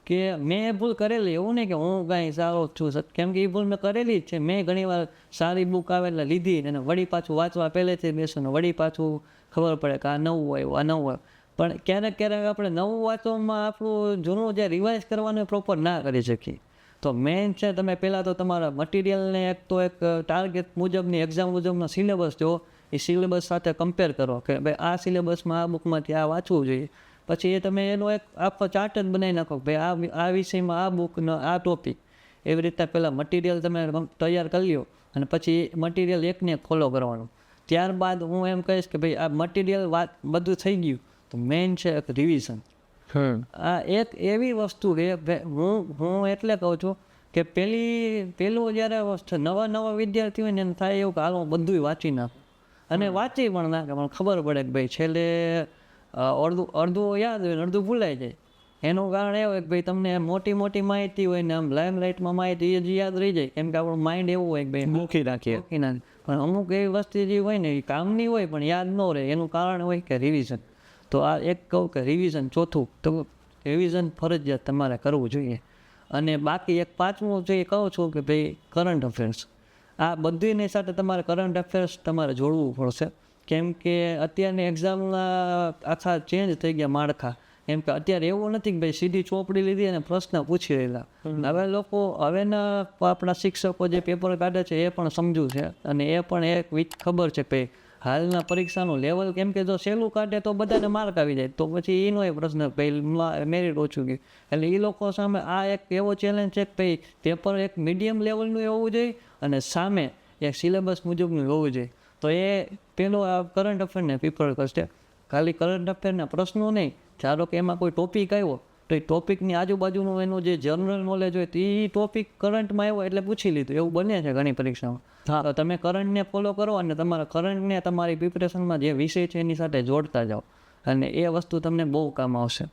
કે મેં એ ભૂલ કરેલી, એવું નહીં કે હું કાંઈ સારો છું, કેમ કે એ ભૂલ મેં કરેલી જ છે. મેં ઘણીવાર સારી બુક આવે એટલે લીધી અને વળી પાછું વાંચવા પહેલેથી બેસું ને વળી પાછું ખબર પડે કે આ નવું આવ્યું, આ નવું આવ્યું. પણ ક્યારેક આપણે નવું વાંચવામાં આપણું જૂનું જે રિવાઇઝ કરવાનું પ્રોપર ના કરી શકીએ. તો મેઇન છે તમે પહેલાં તો તમારા મટીરિયલને એક ટાર્ગેટ મુજબની એક્ઝામ મુજબનો સિલેબસ જો એ સિલેબસ સાથે કમ્પેર કરો કે ભાઈ આ સિલેબસમાં આ બુકમાંથી આ વાંચવું જોઈએ. પછી એ તમે એનો એક આખો ચાર્ટ જ બનાવી નાખો કે ભાઈ આ વિષયમાં આ બુકનો આ ટોપિક. એવી રીતના પહેલાં મટીરિયલ તમે તૈયાર કરી લો અને પછી મટીરિયલ એકને એક ફોલો કરવાનું. ત્યારબાદ હું એમ કહીશ કે ભાઈ આ મટીરિયલ બધું થઈ ગયું તો મેઇન છે એક રિવિઝન. આ એક એવી વસ્તુ કે હું એટલે કહું છું કે પેલું જ્યારે નવા વિદ્યાર્થી હોય ને એને થાય એવું કે હાલ હું બધું વાંચી નાખું અને વાંચી પણ નાખે, પણ ખબર પડે કે ભાઈ છેલ્લે અડધું યાદ હોય ને અડધું ભૂલાઈ જાય. એનું કારણ એ હોય કે ભાઈ તમને મોટી માહિતી હોય ને આમ લાઇમલાઇટમાં માહિતી એ જ યાદ રહી જાય, કેમ કે આપણું માઇન્ડ એવું હોય કે ભાઈ મૂકી નાખીએ. પણ અમુક એવી વસ્તુ જે હોય ને એ કામની હોય પણ યાદ ન રહે. એનું કારણ હોય કે રિવિઝન. તો આ એક કહું કે રિવિઝન, ચોથું તો રિવિઝન ફરજિયાત તમારે કરવું જોઈએ. અને બાકી એક પાંચમું જે કહું છું કે ભાઈ કરંટ અફેર્સ. આ બધીની સાથે તમારે કરંટ અફેર્સ તમારે જોડવું પડશે, કેમ કે અત્યારની એક્ઝામના આખા ચેન્જ થઈ ગયા માળખા. કેમ કે અત્યારે એવું નથી કે ભાઈ સીધી ચોપડી લીધી અને પ્રશ્ન પૂછી રહેલા. હવેના આપણા શિક્ષકો જે પેપર કાઢે છે એ પણ સમજુ છે અને એ પણ એક ખબર છે કે હાલના પરીક્ષાનું લેવલ, કેમ કે જો સહેલું કાઢે તો બધાને માર્ક આવી જાય, તો પછી એનો એ પ્રશ્ન ભાઈ મેરિટ ઓછું ગયું. એટલે એ લોકો સામે આ એક એવો ચેલેન્જ છે કે ભાઈ પેપર એક મીડિયમ લેવલનું હોવું જોઈએ અને સામે એક સિલેબસ મુજબનું હોવું જોઈએ. તો એ પેલો આ કરંટ અફેરને પ્રિફર કરશે. ખાલી કરંટ અફેરના પ્રશ્નો નહીં, ધારો કે એમાં કોઈ ટોપિક આવ્યો તો એ ટોપિકની આજુબાજુનું એનું જે જનરલ નોલેજ હોય તો એ ટોપિક કરંટમાં આવ્યો એટલે પૂછી લીધું. એવું બને છે ઘણી પરીક્ષામાં. તો તમે કરંટને ફોલો કરો અને તમારા કરંટને તમારી પ્રિપરેશનમાં જે વિષય છે એની સાથે જોડતા જાઓ અને એ વસ્તુ તમને બહુ કામ આવશે.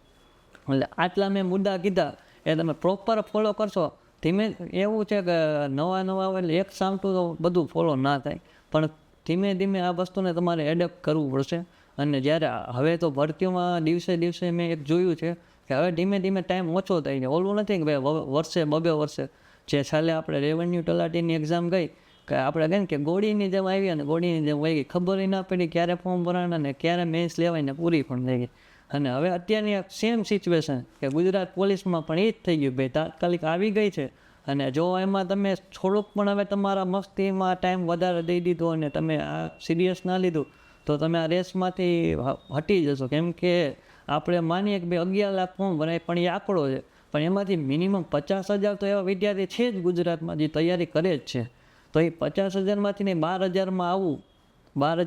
એટલે આટલા મેં મુદ્દા કીધા એ તમે પ્રોપર ફોલો કરશો. ધીમે એવું છે કે નવા એટલે એક સામટું તો બધું ફોલો ના થાય, પણ ધીમે ધીમે આ વસ્તુને તમારે એડેપ્ટ કરવું પડશે. અને જ્યારે હવે તો ભરતીઓમાં દિવસે મેં એક જોયું છે કે હવે ધીમે ધીમે ટાઈમ ઓછો થાય છે. ઓલું નથી કે ભાઈ વર્ષે 2 વર્ષે જે છેલ્લે આપણે રેવન્યુ તલાટીની એક્ઝામ ગઈ કે આપણે કહીએ કે ગોળીની જેમ આવી અને ગોળીની જેમ વહી ગઈ, ખબર ના પડી ક્યારે ફોર્મ ભરાણા ને ક્યારે મેન્સ લેવાય ને પૂરી પણ થઈ ગઈ. અને હવે અત્યારની સેમ સિચ્યુએશન કે ગુજરાત પોલીસમાં પણ એ જ થઈ ગયું ભાઈ, તાત્કાલિક આવી ગઈ છે. અને જો એમાં તમે થોડુંક પણ હવે તમારા મસ્તીમાં ટાઈમ વધારે દઈ દીધો અને તમે આ સિરિયસ ના લીધું તો તમે આ રેસમાંથી હટી જશો. કેમ કે આપણે માનીએ કે ભાઈ 11 લાખ ફોર્મ ભરાય પણ એ આંકડો છે, પણ એમાંથી મિનિમમ 50,000 તો એવા વિદ્યાર્થી છે જ ગુજરાતમાં જે તૈયારી કરે જ છે. તો એ 50,000માંથી ને 12,000માં આવવું,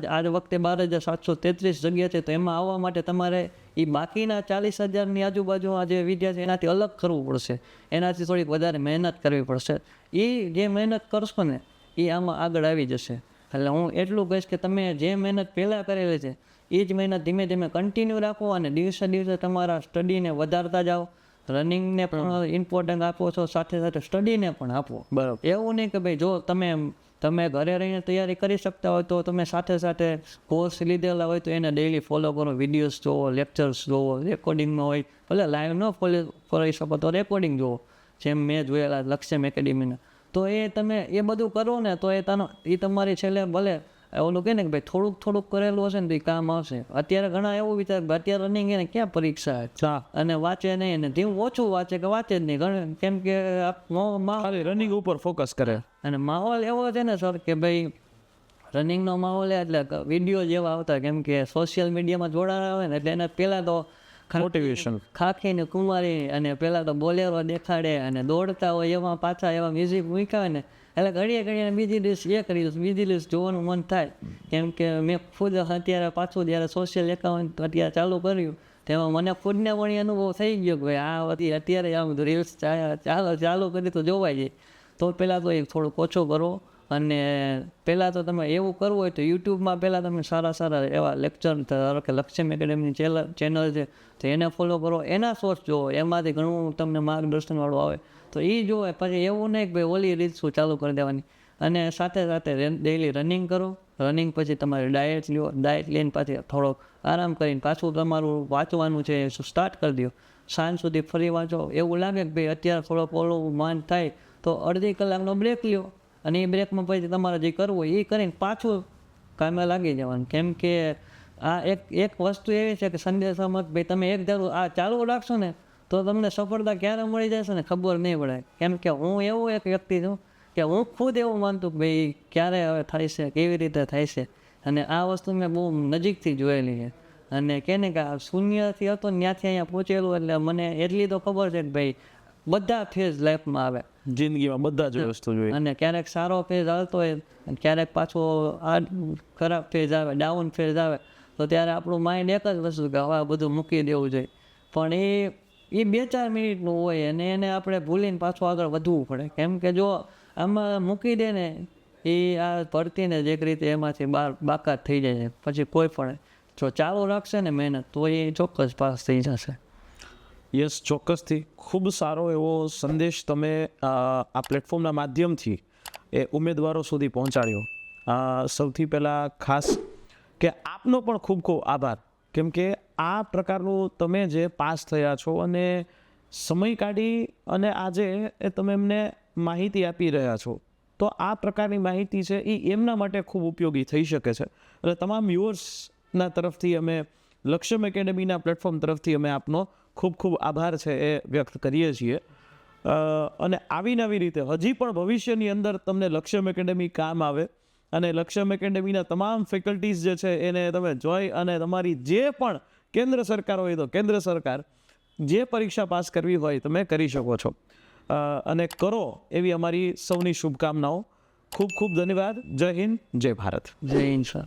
આ વખતે 12,733 જગ્યા છે, તો એમાં આવવા માટે તમારે એ બાકીના 40,000ની આજુબાજુ આ જે વિદ્યાર્થી એનાથી અલગ કરવું પડશે, એનાથી થોડીક વધારે મહેનત કરવી પડશે. એ જે મહેનત કરશો ને એ આમાં આગળ આવી જશે. એટલે હું એટલું કહીશ કે તમે જે મહેનત પહેલાં કરેલી છે એ જ મહેનત ધીમે ધીમે કન્ટિન્યુ રાખો અને દિવસે તમારા સ્ટડીને વધારતા જાઓ. રનિંગને પણ ઇમ્પોર્ટન્ટ આપો છો, સાથે સ્ટડીને પણ આપો. બરાબર. એવું નહીં કે ભાઈ જો તમે તમે ઘરે રહીને તૈયારી કરી શકતા હોય તો તમે સાથે સાથે કોર્સ લીધેલા હોય તો એને ડેઈલી ફોલો કરો, વિડીયોઝ જોવો, લેક્ચર્સ જોવો, રેકોર્ડિંગમાં હોય ભલે લાઈવ ન ફોલો કરી શકો તો રેકોર્ડિંગ જોવો, જેમ મેં જોયેલા લક્ષ્યમ એકેડેમીના. તો એ તમે એ બધું કરો ને તો એ તમારી છેલ્લે ભલે ઓલું કહે ને કે ભાઈ થોડુંક કરેલું હશે ને તો એ કામ આવશે. અત્યારે ઘણા એવું વિચાર અત્યારે રનિંગ એને ક્યાં પરીક્ષા અને વાંચે નહીં, અને ધીમ ઓછું વાંચે કે વાંચે જ નહીં ઘણા, કેમ કે ખાલી રનિંગ ઉપર ફોકસ કરે. અને માહોલ એવો છે ને સર કે ભાઈ રનિંગનો માહોલ એટલે વિડીયો જેવા આવતા, કેમ કે સોશિયલ મીડિયામાં જોડાણા હોય ને એટલે એના પહેલાં તો મોટિવેશન ખાખીને કુંવારી અને પહેલાં તો બોલેરો દેખાડે અને દોડતા હોય એમાં પાછા એવા મ્યુઝિક મૂક્યા હોય ને એટલે ઘડીએ બીજી દિવસ એ કરી દઉં, બીજી દિવસ જોવાનું મન થાય. કેમ કે મેં ખુદ અત્યારે પાછું જ્યારે સોશિયલ એકાઉન્ટ અત્યારે ચાલુ કર્યું તેમાં મને ખુદને પણ એ અનુભવ થઈ ગયો કે ભાઈ અત્યારે આમ રીલ્સ ચાલુ કરી તો જોવાય જાય. તો પહેલાં તો એ થોડુંક ઓછું કરો, અને પહેલાં તો તમે એવું કરવું હોય તો યુટ્યુબમાં પહેલાં તમે સારા એવા લેક્ચર, ધારો કે લક્ષ્યમ એકેડેમીની ચેનલ છે તો એને ફોલો કરો, એના સોર્સ જુઓ, એમાંથી ઘણું તમને માર્ગદર્શનવાળું આવે તો એ જોવે. પછી એવું નહીં કે ભાઈ ઓલી રીત શું ચાલુ કરી દેવાની. અને સાથે ડેઈલી રનિંગ કરો, રનિંગ પછી તમારી ડાયટ લ્યો, ડાયટ લઈને પાછી થોડોક આરામ કરીને પાછું તમારું વાંચવાનું છે એ સ્ટાર્ટ કરી દો. સાંજ સુધી ફરી વાંચો. એવું લાગે કે ભાઈ અત્યારે થોડોક ઓલું માન થાય તો અડધી કલાકનો બ્રેક લ્યો, અને એ બ્રેકમાં પછી તમારે જે કરવું હોય એ કરીને પાછું કામે લાગી જવાનું. કેમ કે આ એક વસ્તુ એવી છે કે સંદેશામાં ભાઈ તમે એક ધારું આ ચાલુ રાખશો ને તો તમને સફળતા ક્યારે મળી જશે ને ખબર નહીં પડે. કેમ કે હું એવું એક વ્યક્તિ છું કે હું ખુદ એવું માનતું કે ભાઈ ક્યારે હવે થાય છે, કેવી રીતે થાય છે, અને આ વસ્તુ મેં બહુ નજીકથી જોયેલી છે. અને કહે ને કે આ શૂન્યથી હતો ને ત્યાંથી અહીંયા પહોંચેલું એટલે મને એટલી તો ખબર છે કે ભાઈ બધા ફેઝ લાઈફમાં આવે, જિંદગીમાં બધા જ વસ્તુ જોઈએ, અને ક્યારેક સારો ફેઝ આવતો હોય અને ક્યારેક પાછો આ ખરાબ ફેઝ આવે, ડાઉન ફેઝ આવે તો ત્યારે આપણું માઇન્ડ એક જ વસ્તુ કે હવે આ બધું મૂકી દેવું જોઈએ. પણ એ 2-4 મિનિટનું હોય અને એને આપણે ભૂલીને પાછું આગળ વધવું પડે. કેમ કે જો આમાં મૂકી દે ને એ આ ભરતીને જ એક રીતે એમાંથી બાકાત થઈ જાય છે. પછી કોઈ પણ જો ચાલુ રાખશે ને મહેનત તો એ ચોક્કસ પાસ થઈ જશે. યસ, ચોક્કસથી ખૂબ સારો એવો સંદેશ તમે આ પ્લેટફોર્મના માધ્યમથી એ ઉમેદવારો સુધી પહોંચાડ્યો. સૌથી પહેલાં ખાસ કે આપનો પણ ખૂબ આભાર, કેમ કે આ પ્રકારનું તમે જે પાસ થયા છો અને સમય કાઢી અને આજે એ તમે એમને માહિતી આપી રહ્યા છો, તો આ પ્રકારની માહિતી છે એ એમના માટે ખૂબ ઉપયોગી થઈ શકે છે. એટલે તમામ વ્યુઅર્સના તરફથી અમે લક્ષ્યમ એકેડેમીના પ્લેટફોર્મ તરફથી અમે આપનો ખૂબ આભાર છે એ વ્યક્ત કરીએ છીએ. અને આવી નવી રીતે હજી પણ ભવિષ્યની અંદર તમને લક્ષ્યમ એકેડેમી કામ આવે અને લક્ષ્યમ એકેડેમીના તમામ ફેકલ્ટીઝ જે છે એને તમે જોઈ અને તમારી જે પણ કેન્દ્ર સરકાર હોય તો કેન્દ્ર સરકાર જે પરીક્ષા પાસ કરવી હોય તમે કરી શકો છો, અને કરો એવી અમારી સૌની શુભકામનાઓ. ખૂબ ધન્યવાદ. જય હિન્દ, જય ભારત. જય હિન્દ સર.